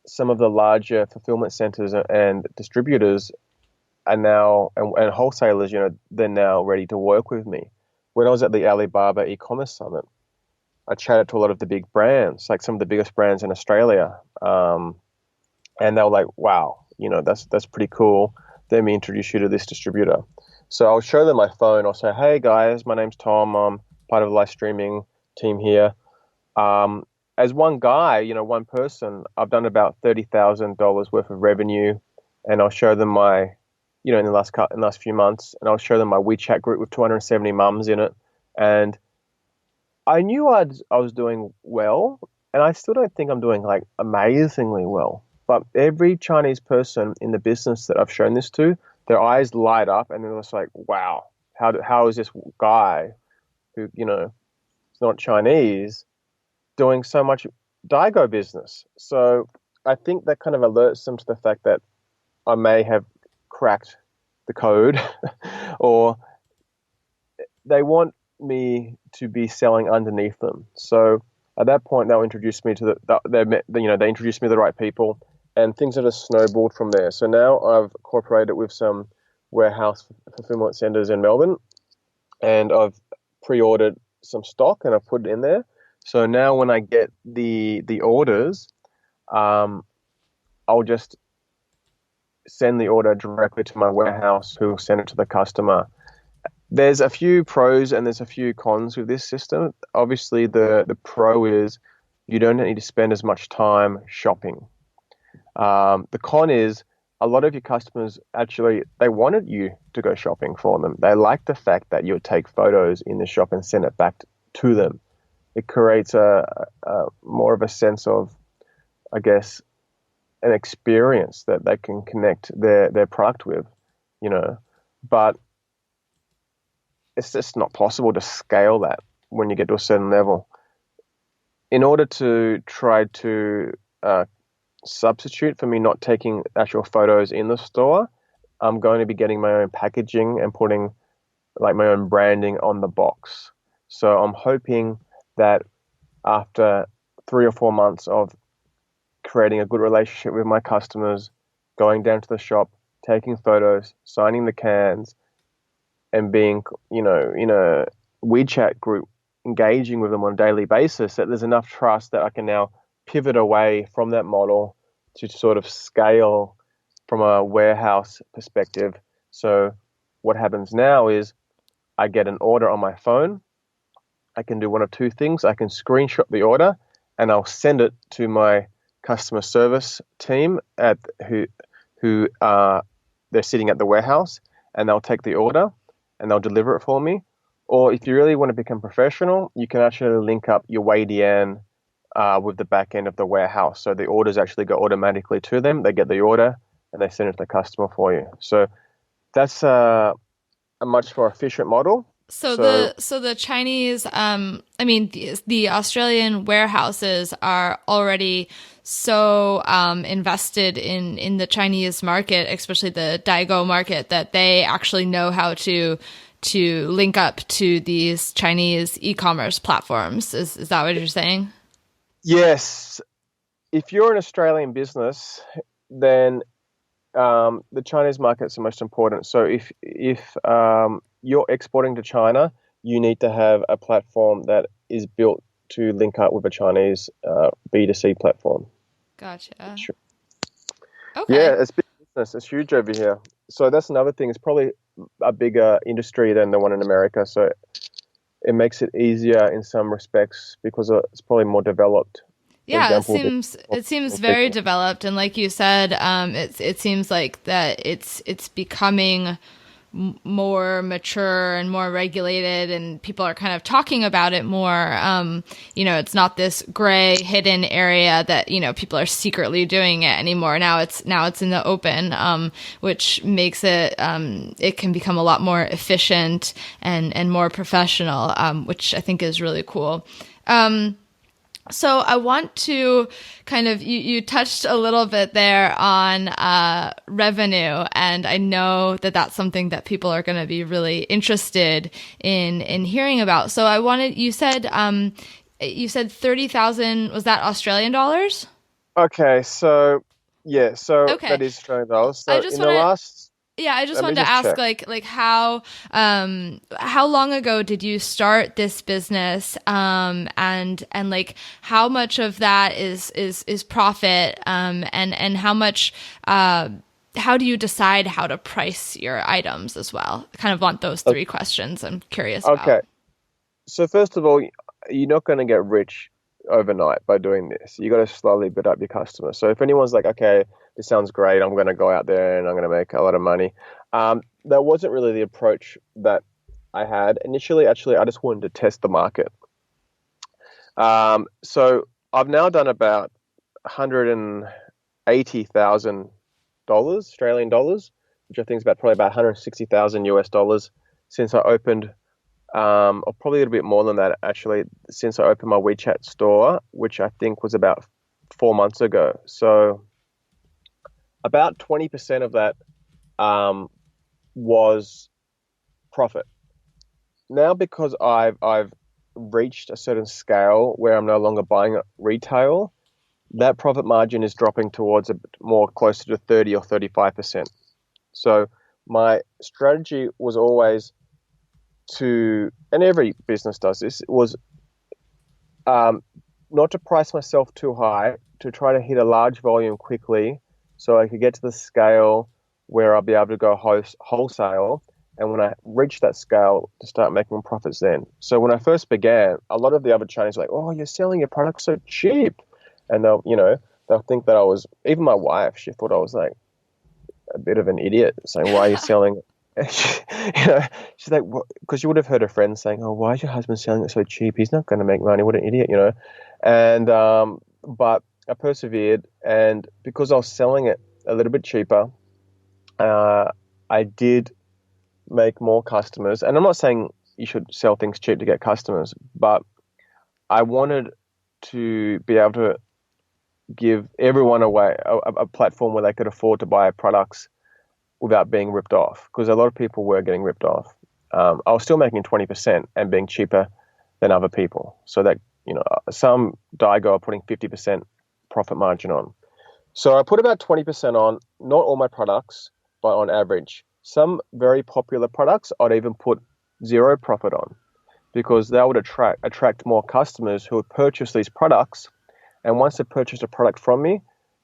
some of the larger fulfillment centers and distributors are now, and wholesalers, they're now ready to work with me. When I was at the Alibaba e-commerce summit, I chatted to a lot of the big brands, like some of the biggest brands in Australia. And they were like, wow, that's pretty cool. Let me introduce you to this distributor. So I'll show them my phone. I'll say, hey guys, my name's Tom. I'm part of the live streaming team here. As one guy, one person, I've done about $30,000 worth of revenue, and I'll show them my, in the last few months, and I'll show them my WeChat group with 270 mums in it, and I knew I was doing well, and I still don't think I'm doing like amazingly well. But every Chinese person in the business that I've shown this to, their eyes light up, and they're just like, wow, how is this guy who is not Chinese doing so much Daigou business? So I think that kind of alerts them to the fact that I may have cracked the code or they want me to be selling underneath them. So at that point, they'll introduce me to they introduced me to the right people, and things have just snowballed from there. So now I've cooperated with some warehouse fulfillment centers in Melbourne, and I've pre-ordered some stock and I've put it in there. So now when I get the orders, I'll just send the order directly to my warehouse, who will send it to the customer. There's a few pros and there's a few cons with this system. Obviously, the pro is you don't need to spend as much time shopping. The con is a lot of your customers actually, they wanted you to go shopping for them. They like the fact that you would take photos in the shop and send it back to them. It creates a more of a sense of, I guess, an experience that they can connect their product with, But it's just not possible to scale that when you get to a certain level. In order to try to substitute for me not taking actual photos in the store, I'm going to be getting my own packaging and putting like my own branding on the box. So I'm hoping that after 3 or 4 months of creating a good relationship with my customers, going down to the shop, taking photos, signing the cans, and being, in a WeChat group, engaging with them on a daily basis, that there's enough trust that I can now pivot away from that model to sort of scale from a warehouse perspective. So what happens now is I get an order on my phone. I can do one of two things. I can screenshot the order and I'll send it to my customer service team who they're sitting at the warehouse, and they'll take the order and they'll deliver it for me. Or if you really want to become professional, you can actually link up your Weidian with the back end of the warehouse. So the orders actually go automatically to them. They get the order and they send it to the customer for you. So that's a much more efficient model. So the Chinese, the Australian warehouses are already so invested in the Chinese market, especially the Daigou market, that they actually know how to to link up to these Chinese e-commerce platforms. Is that what you're saying? Yes. If you're an Australian business, then the Chinese market is the most important. So if you're exporting to China, you need to have a platform that is built to link up with a Chinese B2C platform. Gotcha. Sure. Okay. Yeah, it's big business. It's huge over here. So that's another thing. It's probably a bigger industry than the one in America. So it makes it easier in some respects because it's probably more developed. For Yeah, example, it seems very developed, and like you said, it seems like that it's becoming more mature and more regulated, and people are kind of talking about it more. It's not this gray hidden area that people are secretly doing it anymore. Now it's in the open, which makes it it can become a lot more efficient and more professional, which I think is really cool. So I want to kind of, you touched a little bit there on revenue, and I know that that's something that people are going to be really interested in hearing about. So you said 30,000, was that Australian dollars? Okay, so yeah, Okay. that is Australian dollars. So I just in the last, Yeah, I just let me wanted to just ask, check. like how long ago did you start this business, and like how much of that is profit, and how much how do you decide how to price your items as well? I kind of want those three questions. I'm curious Okay, about. so first of all, you're not going to get rich overnight by doing this. You got to slowly build up your customers. So if anyone's like, okay, this sounds great, I'm going to go out there and I'm going to make a lot of money. That wasn't really the approach that I had initially. Actually, I just wanted to test the market. So I've now done about $180,000 Australian dollars, which I think is probably about 160,000 US dollars since I opened, or probably a little bit more than that actually, since I opened my WeChat store, which I think was about 4 months ago. So about 20% of that was profit. Now, because I've reached a certain scale where I'm no longer buying at retail, that profit margin is dropping towards a bit more closer to 30 or 35%. So my strategy was always to, and every business does this, was not to price myself too high, to try to hit a large volume quickly so I could get to the scale where I'll be able to go wholesale. And when I reach that scale, to start making profits then. So when I first began, a lot of the other Chinese were like, oh, you're selling your product so cheap. And they'll think that I was, even my wife, she thought I was like a bit of an idiot, saying, why are you selling? She's like, because you would have heard her friends saying, oh, why is your husband selling it so cheap? He's not going to make money. What an idiot, And, but I persevered, and because I was selling it a little bit cheaper, I did make more customers. And I'm not saying you should sell things cheap to get customers, but I wanted to be able to give everyone away a platform where they could afford to buy products without being ripped off, because a lot of people were getting ripped off. I was still making 20% and being cheaper than other people. So that, some Daigou are putting 50% profit margin on. So I put about 20% on, not all my products, but on average. Some very popular products I'd even put zero profit on, because that would attract more customers who would purchase these products. And once they purchased a product from me,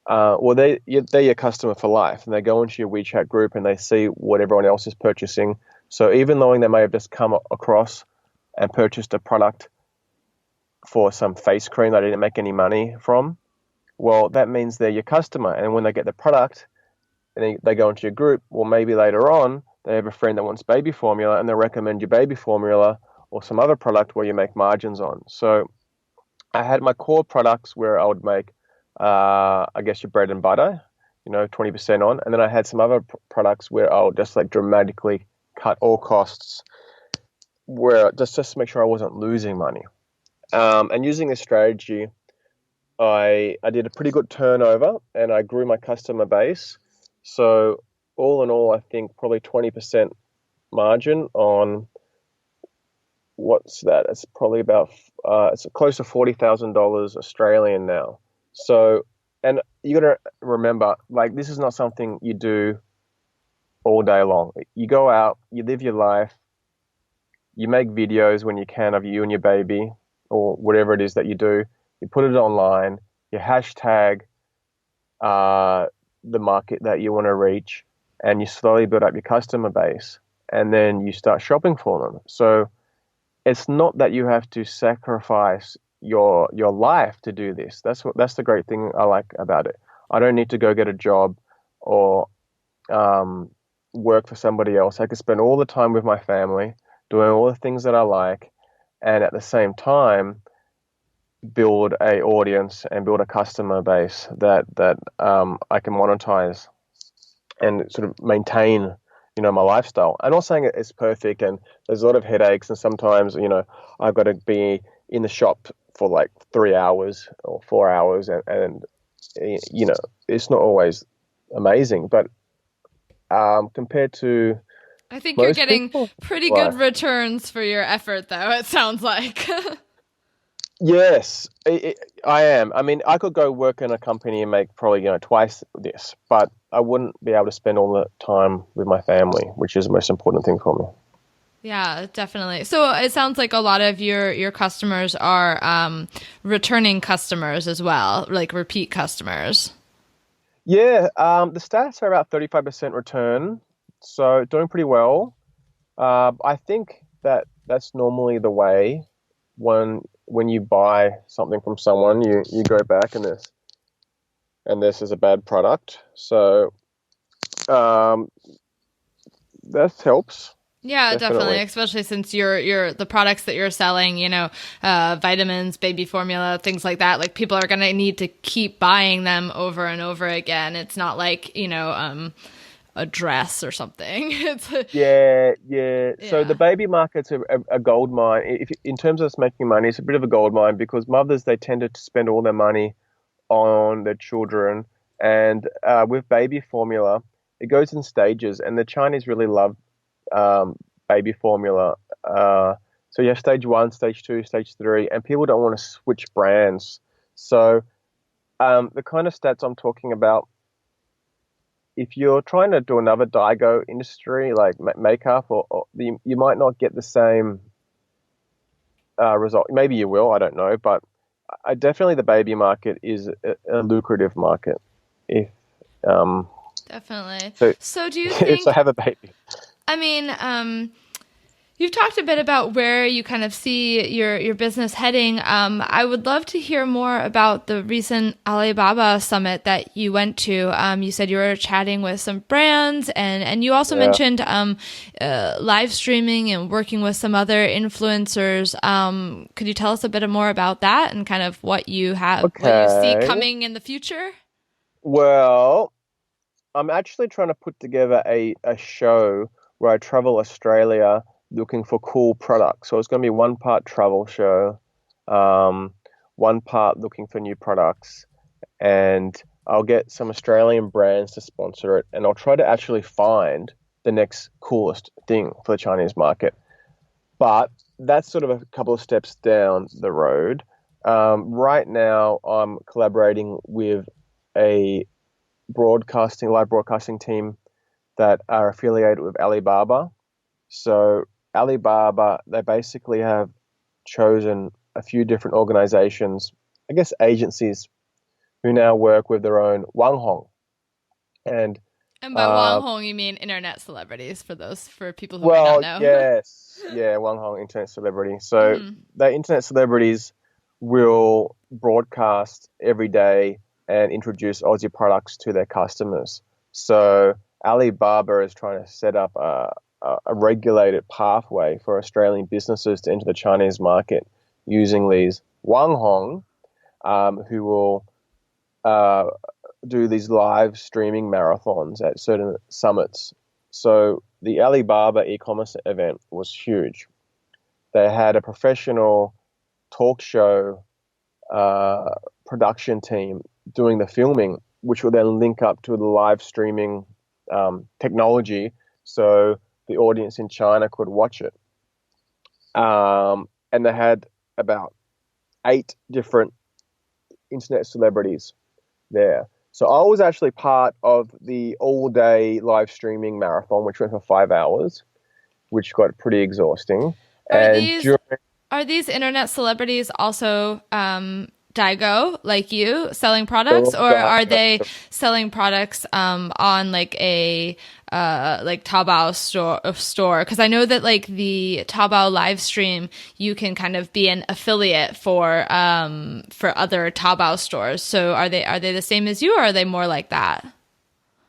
they're your customer for life, and they go into your WeChat group and they see what everyone else is purchasing. So even though they may have just come across and purchased a product for some face cream that I didn't make any money from, well, that means they're your customer. And when they get the product and they go into your group, well, maybe later on they have a friend that wants baby formula and they recommend your baby formula or some other product where you make margins on. So I had my core products where I would make, I guess, your bread and butter, 20% on. And then I had some other products where I would just like dramatically cut all costs, where just to make sure I wasn't losing money. And using this strategy, I did a pretty good turnover and I grew my customer base. So all in all, I think probably 20% margin on what's that? It's probably about it's close to $40,000 Australian now. So, and you got to remember, like, this is not something you do all day long. You go out, you live your life, you make videos when you can of you and your baby or whatever it is that you do. You put it online, you hashtag the market that you want to reach, and you slowly build up your customer base, and then you start shopping for them. So it's not that you have to sacrifice your life to do this. That's the great thing I like about it. I don't need to go get a job or work for somebody else. I can spend all the time with my family, doing all the things that I like, and at the same time build a audience and build a customer base that I can monetize and sort of maintain, my lifestyle. I'm not saying it's perfect, and there's a lot of headaches, and sometimes, I've got to be in the shop for like 3 hours or 4 hours, and it's not always amazing, but compared to I think you're getting people, pretty good returns for your effort, though, it sounds like. Yes, I am. I mean, I could go work in a company and make probably, twice this, but I wouldn't be able to spend all the time with my family, which is the most important thing for me. Yeah, definitely. So it sounds like a lot of your customers are returning customers as well, like repeat customers. Yeah, the stats are about 35% return, so doing pretty well. I think that's normally the way when you buy something from someone, you go back and this is a bad product. So that helps. Yeah, definitely. Especially since you're the products that you're selling, vitamins, baby formula, things like that. Like people are gonna need to keep buying them over and over again. It's not like a dress or something. Yeah. So the baby market's a gold mine. In terms of us making money, it's a bit of a gold mine because mothers, they tend to spend all their money on their children. And with baby formula, it goes in stages, and the Chinese really love baby formula. So you have stage 1, stage 2, stage 3, and people don't want to switch brands. So the kind of stats I'm talking about, if you're trying to do another Daigou industry like makeup, or you might not get the same result. Maybe you will, I don't know, but definitely the baby market is a lucrative market. If Definitely. so, So do you think? So have a baby. I mean, you've talked a bit about where you kind of see your business heading. I would love to hear more about the recent Alibaba summit that you went to. You said you were chatting with some brands, and you also mentioned live streaming and working with some other influencers. Could you tell us a bit more about that and kind of what you see coming in the future? Well, I'm actually trying to put together a show where I travel Australia looking for cool products. So it's going to be one part travel show, one part looking for new products, and I'll get some Australian brands to sponsor it, and I'll try to actually find the next coolest thing for the Chinese market. But that's sort of a couple of steps down the road. Right now, I'm collaborating with a live broadcasting team that are affiliated with Alibaba. So Alibaba, they basically have chosen a few different organizations, I guess agencies, who now work with their own Wang Hong. And by Wang Hong, you mean internet celebrities, for people who may not know. Yes. Yeah, Wang Hong, internet celebrity. So the internet celebrities will broadcast every day and introduce Aussie products to their customers. So Alibaba is trying to set up a regulated pathway for Australian businesses to enter the Chinese market using these Wang Hong, who will do these live streaming marathons at certain summits. So the Alibaba e-commerce event was huge. They had a professional talk show production team doing the filming, which will then link up to the live streaming technology. So the audience in China could watch it. And they had about 8 different internet celebrities there. So I was actually part of the all-day live streaming marathon, which went for 5 hours, which got pretty exhausting. Are And these during, are these internet celebrities also Daigou, like you, selling products, oh, or God, are they selling products on like a like Taobao store? Because I know that like the Taobao live stream, you can kind of be an affiliate for other Taobao stores. So are they the same as you, or are they more like that?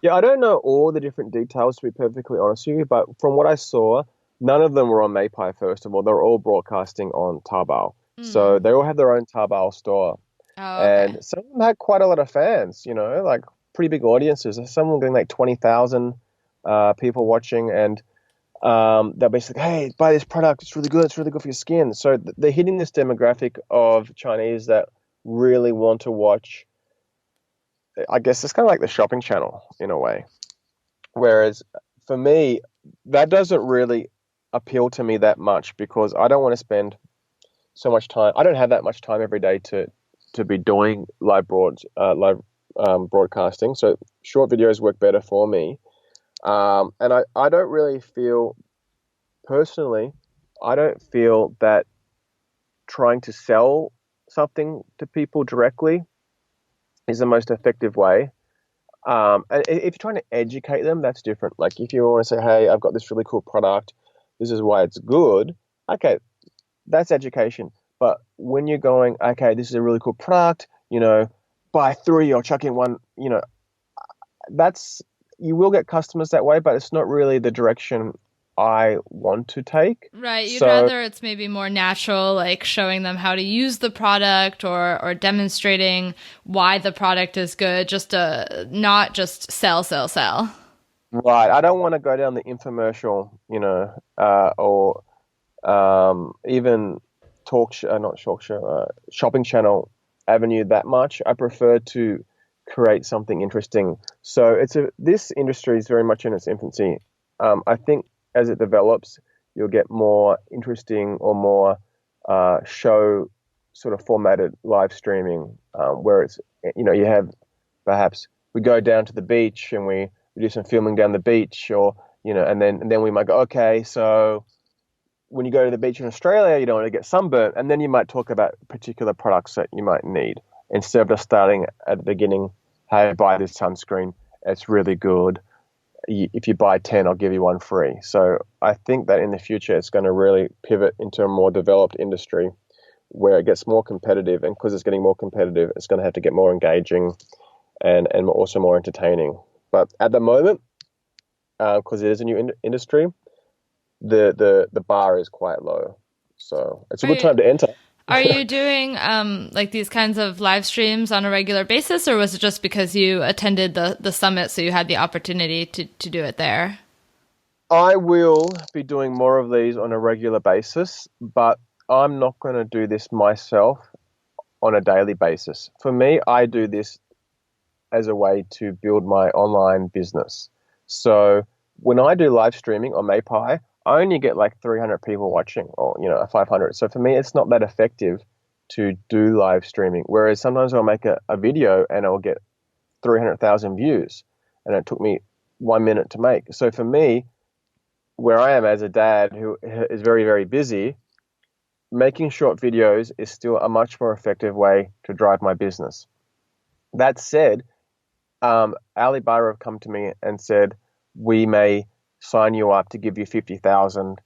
yeah, I don't know all the different details, to be perfectly honest with you, but from what I saw, none of them were on Meipai, first of all. They were all broadcasting on Taobao. So Mm. they all have their own Taobao store. Oh, okay. And some of them had quite a lot of fans, like pretty big audiences. Some of them getting like 20,000 people watching, and they're basically, hey, buy this product. It's really good. It's really good for your skin. So they're hitting this demographic of Chinese that really want to watch. I guess it's kind of like the shopping channel in a way. Whereas for me, that doesn't really appeal to me that much because I don't want to spend so much time. I don't have that much time every day to be doing live broadcasting. So short videos work better for me. And I don't really feel personally, I don't feel that trying to sell something to people directly is the most effective way. And if you're trying to educate them, that's different. Like if you want to say, hey, I've got this really cool product, this is why it's good. Okay, that's education. But when you're going, okay, this is a really cool product, buy 3 or chuck in 1, that's, you will get customers that way, but it's not really the direction I want to take. Right. You'd So, rather it's maybe more natural, like showing them how to use the product or demonstrating why the product is good, just to not just sell, sell, sell. right, I don't want to go down the infomercial, or even not talk show, shopping channel avenue that much. I prefer to create something interesting. So this industry is very much in its infancy. I think as it develops, you'll get more interesting or more show sort of formatted live streaming, where it's, you have perhaps we go down to the beach and we do some filming down the beach, or and then we might go, okay, so when you go to the beach in Australia, you don't want to get sunburnt, and then you might talk about particular products that you might need instead of just starting at the beginning. Hey, buy this sunscreen; it's really good. If you buy 10, I'll give you 1 free. So I think that in the future, it's going to really pivot into a more developed industry where it gets more competitive, and because it's getting more competitive, it's going to have to get more engaging and also more entertaining. But at the moment, because it is a new industry, the bar is quite low, so it's a Are good you time to enter. are you doing like these kinds of live streams on a regular basis, or was it just because you attended the summit, so you had the opportunity to do it there? I will be doing more of these on a regular basis, but I'm not going to do this myself on a daily basis. For me, I do this as a way to build my online business. So when I do live streaming on Meipai, I only get like 300 people watching, or 500. So for me, it's not that effective to do live streaming. Whereas sometimes I'll make a video and I'll get 300,000 views, and it took me 1 minute to make. So for me, where I am as a dad who is very, very busy, making short videos is still a much more effective way to drive my business. That said, Alibaba have come to me and said, we may sign you up to give you 50,000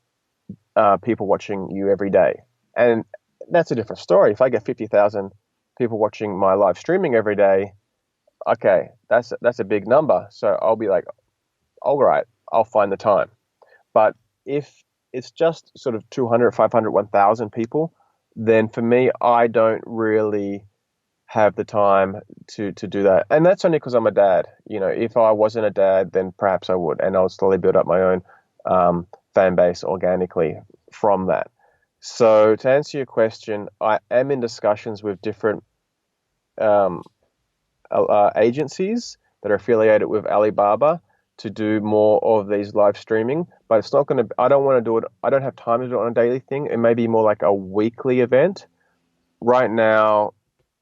people watching you every day. And that's a different story. If I get 50,000 people watching my live streaming every day, okay, that's a big number. So I'll be like, all right, I'll find the time. But if it's just sort of 200, 500, 1,000 people, then for me, I don't really have the time to do that. And that's only because I'm a dad. If I wasn't a dad, then perhaps I would, and I'll slowly build up my own fan base organically from that. So to answer your question, I am in discussions with different agencies that are affiliated with Alibaba to do more of these live streaming, but it's not going to, I don't want to do it. I don't have time to do it on a daily thing. It may be more like a weekly event right now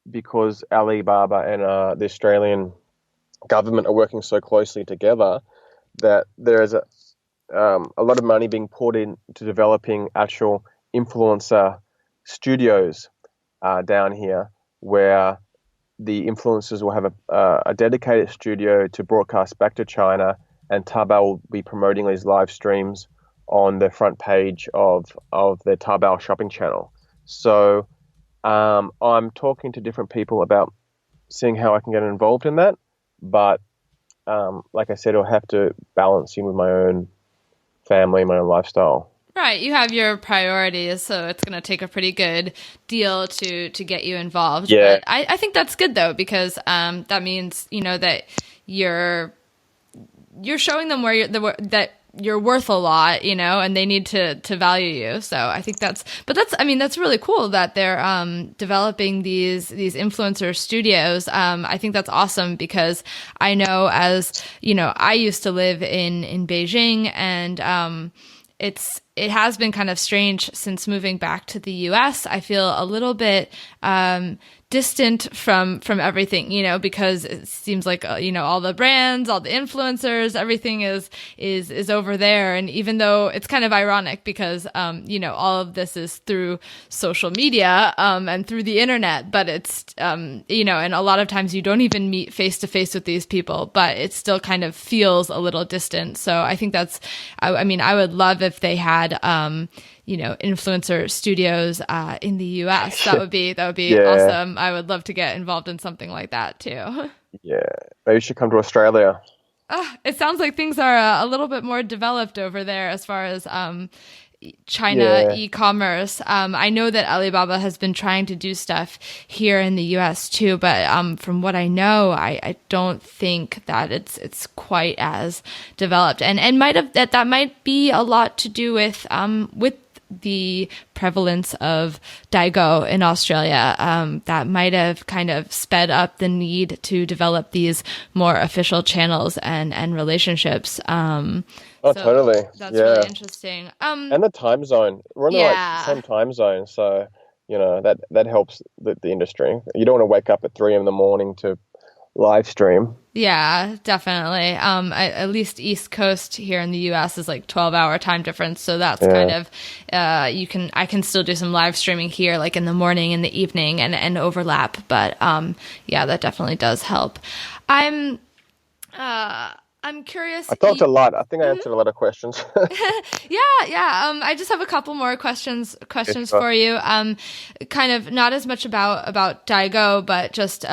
because Alibaba and the Australian government are working so closely together that there is a lot of money being poured into developing actual influencer studios down here where the influencers will have a dedicated studio to broadcast back to China, and Taobao will be promoting these live streams on the front page of their Taobao shopping channel. So I'm talking to different people about seeing how I can get involved in that, but like I said, I'll have to balance in with my own family, my own lifestyle. Right, you have your priorities, so it's going to take a pretty good deal to get you involved. Yeah. But I think that's good though, because that means that you're showing them that you're worth a lot, and they need to value you. So I think that's really cool that they're developing these influencer studios. I think that's awesome because I know, as I used to live in Beijing, and it has been kind of strange since moving back to the US. I feel a little bit distant from everything, because it seems like all the brands, all the influencers, everything is over there. And even though it's kind of ironic because all of this is through social media and through the internet, but it's and a lot of times you don't even meet face to face with these people, but it still kind of feels a little distant. So I think I would love if they had influencer studios in the US. That would be Yeah. awesome. I would love to get involved in something like that too. Yeah, maybe you should come to Australia. It sounds like things are a little bit more developed over there as far as China Yeah. e-commerce. I know that Alibaba has been trying to do stuff here in the US too, but from what I know, I don't think that it's quite as developed, and that might be a lot to do with the prevalence of Daigou in Australia. That might have kind of sped up the need to develop these more official channels and relationships. Totally. That's Yeah. really interesting. And the time zone. We're on the same time zone, so that helps the industry. You don't want to wake up at 3 a.m. to live stream. Yeah, definitely. At least East Coast here in the US is like 12-hour time difference, so that's kind of I can still do some live streaming here like in the morning and the evening and overlap, but that definitely does help. I'm curious. I talked a lot. I think I answered a lot of questions. Yeah. I just have a couple more questions for you. Kind of not as much about Daigou, but just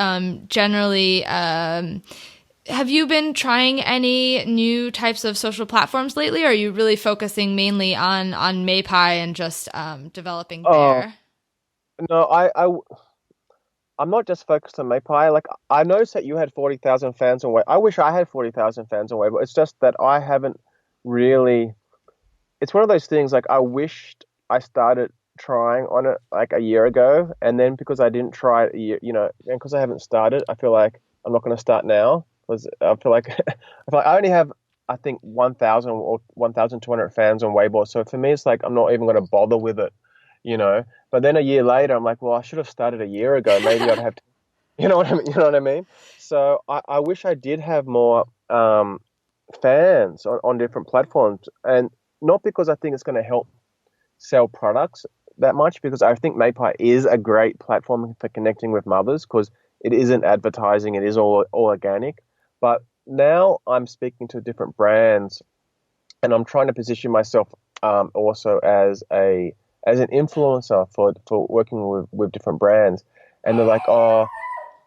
generally. Have you been trying any new types of social platforms lately, or are you really focusing mainly on Meipai and just developing there? No, I'm not just focused on Meipai. Like, I noticed that you had 40,000 fans on Weibo. I wish I had 40,000 fans on Weibo. It's just that I haven't really. It's one of those things. Like, I wished I started trying on it like a year ago, and then because I didn't try it, and because I haven't started, I feel like I'm not going to start now because I feel like I only have, I think, 1,000 or 1,200 fans on Weibo. So for me, it's like I'm not even going to bother with it. But then a year later, I'm like, well, I should have started a year ago. Maybe I'd have to, you know what I mean? You know what I mean? So I wish I did have more fans on different platforms, and not because I think it's going to help sell products that much, because I think Meipai is a great platform for connecting with mothers because it isn't advertising, it is all organic. But now I'm speaking to different brands, and I'm trying to position myself also as an influencer for working with different brands. And they're like, oh,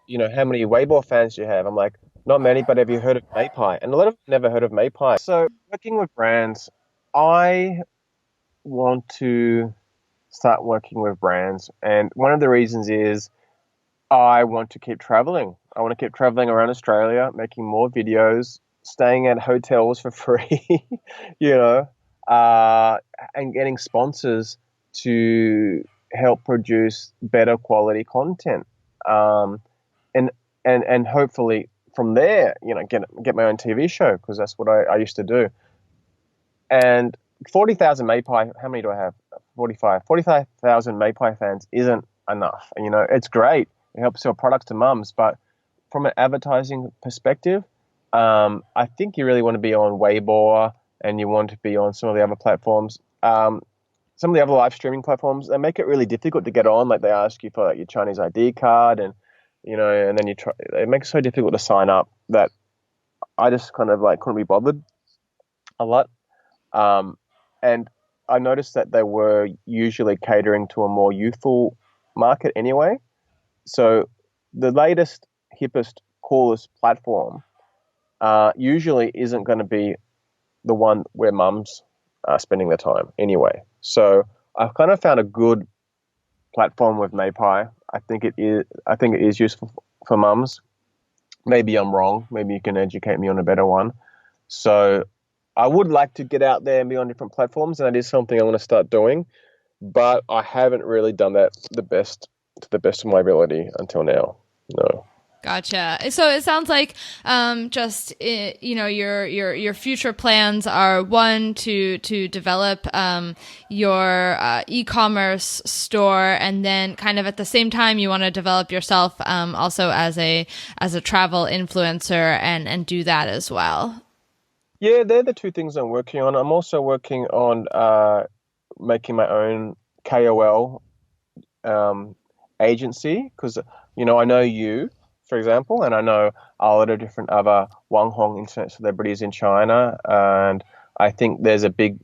how many Weibo fans do you have? I'm like, not many, but have you heard of Meipai? And a lot of them never heard of Meipai. So working with brands, I want to start working with brands. And one of the reasons is I want to keep traveling. I want to keep traveling around Australia, making more videos, staying at hotels for free, and getting sponsors to help produce better quality content, and hopefully from there, get my own TV show, because that's what I used to do. And 40,000 Meipai, how many do I have? 45,000 Meipai fans isn't enough. It's great. It helps sell products to mums, but from an advertising perspective, I think you really want to be on Weibo, and you want to be on some of the other platforms. Some of the other live streaming platforms, they make it really difficult to get on. Like, they ask you for your Chinese ID card, and and then it makes it so difficult to sign up that I just kind of couldn't be bothered a lot. And I noticed that they were usually catering to a more youthful market anyway. So the latest, hippest, coolest platform usually isn't going to be the one where mums are spending their time anyway. So I've kind of found a good platform with Meipai. I think it is useful for mums. Maybe I'm wrong. Maybe you can educate me on a better one. So I would like to get out there and be on different platforms, and that is something I want to start doing. But I haven't really done that to the best of my ability until now. No. Gotcha. So it sounds like your future plans are, one, to develop your e-commerce store, and then kind of at the same time you want to develop yourself also as a travel influencer and do that as well. Yeah, they're the two things I'm working on. I'm also working on making my own KOL agency, because I know you, for example, and I know a lot of different other Wang Hong internet celebrities in China, and I think there's the big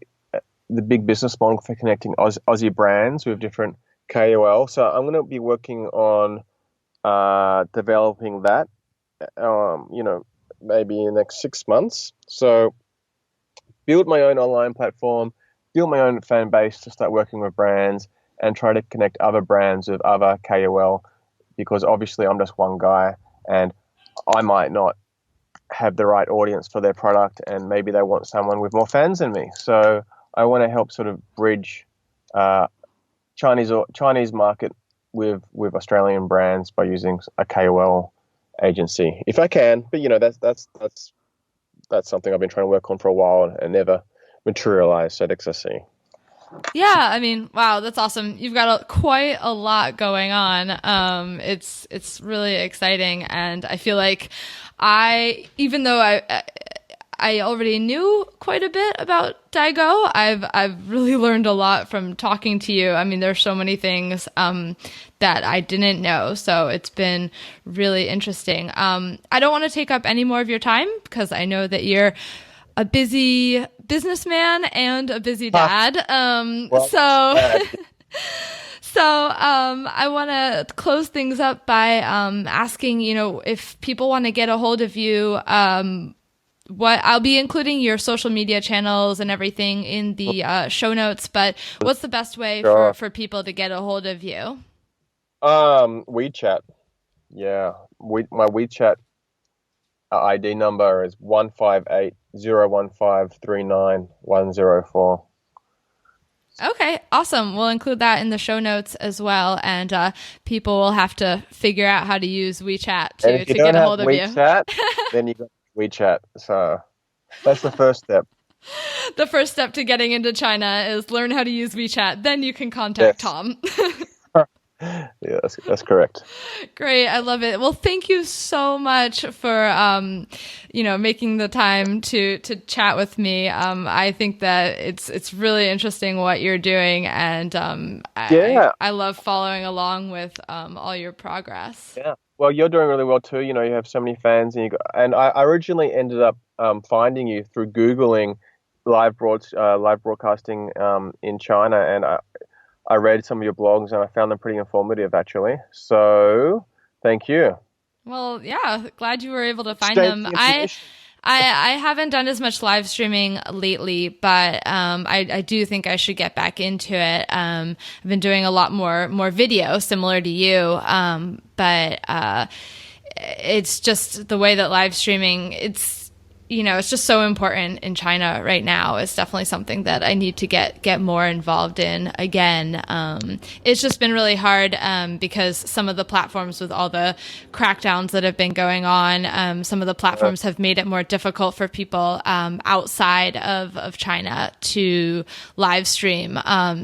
business model for connecting Aussie brands with different KOL. So I'm going to be working on developing that, maybe in the next 6 months. So build my own online platform, build my own fan base to start working with brands, and try to connect other brands with other KOL, because obviously I'm just one guy and I might not have the right audience for their product, and maybe they want someone with more fans than me. So I want to help sort of bridge Chinese market with Australian brands by using a KOL agency, if I can. But that's something I've been trying to work on for a while and never materialized at XSC. Yeah, I mean, wow, that's awesome. You've got quite a lot going on. It's really exciting, and I feel like even though I already knew quite a bit about Daigou, I've really learned a lot from talking to you. I mean, there's so many things that I didn't know, so it's been really interesting. I don't want to take up any more of your time, because I know that you're a busy businessman and a busy dad. So I want to close things up by asking, if people want to get a hold of you, what I'll be including your social media channels and everything in the show notes, but what's the best way for people to get a hold of you? WeChat. Yeah. My WeChat ID number is 158-015-39104. Okay, awesome. We'll include that in the show notes as well, and people will have to figure out how to use WeChat to get a hold of WeChat, then you got WeChat. So that's the first step. The first step to getting into China is learn how to use WeChat. Then you can contact Tom. Yeah, that's correct. Great. I love it. Well, thank you so much for, making the time to chat with me. I think that it's really interesting what you're doing, and I love following along with all your progress. Yeah. Well, you're doing really well too. You have so many fans, and I originally ended up finding you through Googling live broadcasting in China, and I read some of your blogs and I found them pretty informative, actually. So thank you. Well, yeah, glad you were able to find them. I haven't done as much live streaming lately, but I do think I should get back into it. I've been doing a lot more video, similar to you, but it's just the way that live streaming, it's just so important in China right now. It's definitely something that I need to get more involved in again. It's just been really hard because some of the platforms with all the crackdowns that have been going on, some of the platforms have made it more difficult for people outside of China to live stream.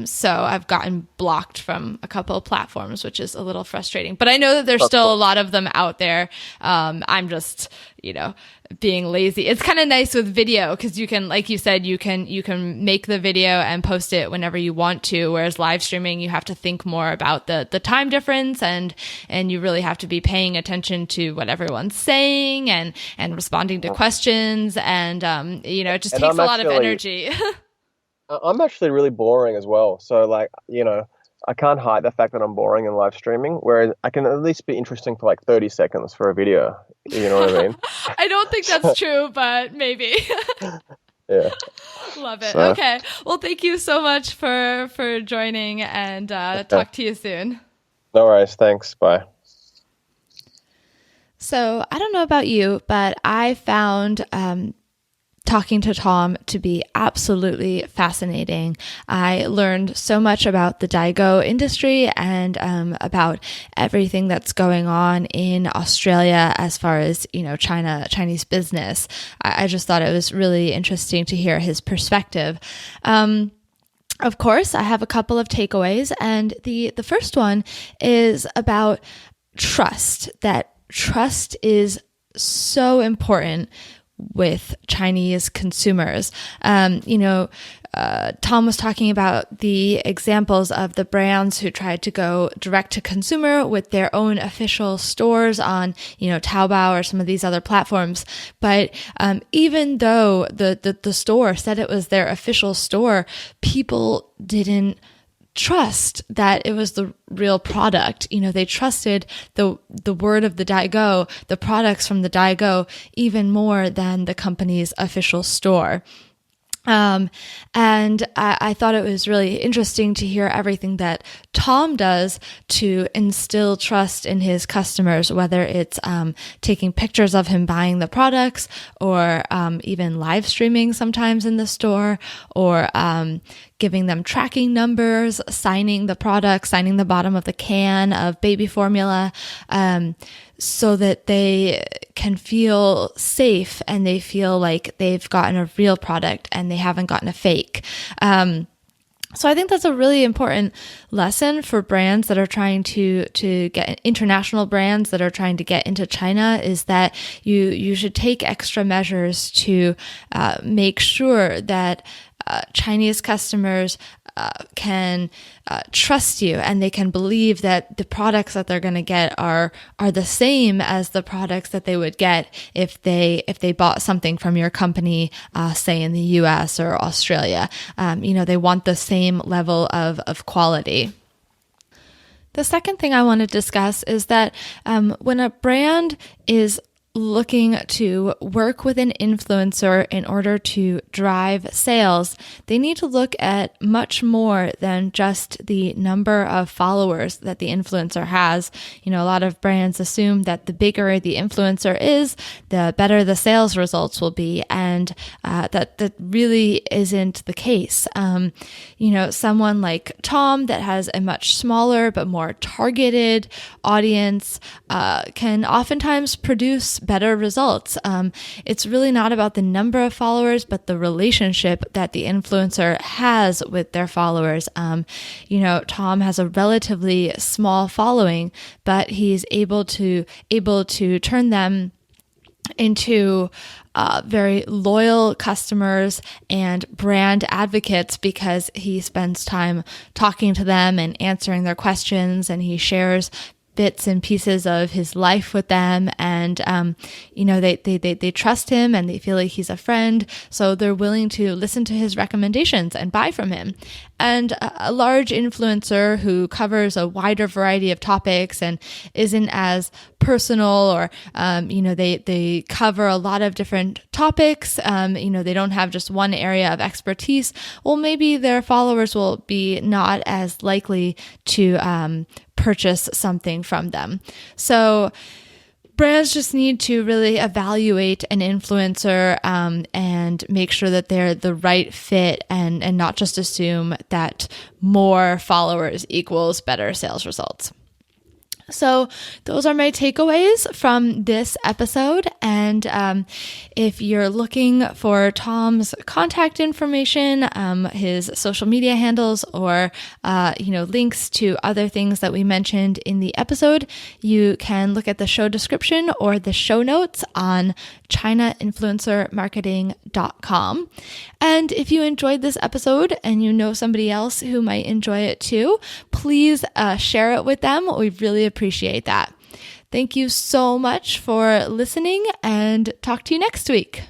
So I've gotten blocked from a couple of platforms, which is a little frustrating. But I know that there's still a lot of them out there. I'm just, being lazy. It's kind of nice with video because you can, like you said, you can make the video and post it whenever you want to. Whereas live streaming, you have to think more about the time difference and you really have to be paying attention to what everyone's saying and responding to questions. And, it just takes a lot of energy. I'm actually really boring as well. So I can't hide the fact that I'm boring in live streaming, whereas I can at least be interesting for like 30 seconds for a video. You know what I mean? I don't think that's true, but maybe. Yeah. Love it. So, okay. Well, thank you so much for joining and talk to you soon. No worries. Thanks. Bye. So I don't know about you, but I found talking to Tom to be absolutely fascinating. I learned so much about the Daigou industry and about everything that's going on in Australia as far as, Chinese business. I just thought it was really interesting to hear his perspective. Of course, I have a couple of takeaways, and the first one is about trust. That trust is so important with Chinese consumers. Tom was talking about the examples of the brands who tried to go direct to consumer with their own official stores on, Taobao or some of these other platforms. But even though the store said it was their official store, people didn't trust that it was the real product. They trusted the word of the Daigou, the products from the Daigou, even more than the company's official store. And I thought it was really interesting to hear everything that Tom does to instill trust in his customers, whether it's taking pictures of him buying the products or even live streaming sometimes in the store, or giving them tracking numbers, signing the product, signing the bottom of the can of baby formula, so that they can feel safe and they feel like they've gotten a real product and they haven't gotten a fake. So I think that's a really important lesson for brands that are trying to get international brands that are trying to get into China, is that you should take extra measures to make sure that Chinese customers can trust you and they can believe that the products that they're going to get are the same as the products that they would get if they bought something from your company, say in the US or Australia. They want the same level of quality. The second thing I want to discuss is that when a brand is looking to work with an influencer in order to drive sales, they need to look at much more than just the number of followers that the influencer has. A lot of brands assume that the bigger the influencer is, the better the sales results will be, and that really isn't the case. Someone like Tom that has a much smaller but more targeted audience can oftentimes produce better results. It's really not about the number of followers, but the relationship that the influencer has with their followers. Tom has a relatively small following, but he's able to turn them into very loyal customers and brand advocates because he spends time talking to them and answering their questions, and he shares bits and pieces of his life with them, and they trust him and they feel like he's a friend, so they're willing to listen to his recommendations and buy from him. And a large influencer who covers a wider variety of topics and isn't as personal, or they cover a lot of different topics, they don't have just one area of expertise, well, maybe their followers will be not as likely to purchase something from them. So brands just need to really evaluate an influencer and make sure that they're the right fit and not just assume that more followers equals better sales results. So those are my takeaways from this episode. And if you're looking for Tom's contact information, his social media handles, or links to other things that we mentioned in the episode, you can look at the show description or the show notes on ChinaInfluencerMarketing.com. And if you enjoyed this episode and you know somebody else who might enjoy it too, please share it with them. We really appreciate that. Thank you so much for listening, and talk to you next week.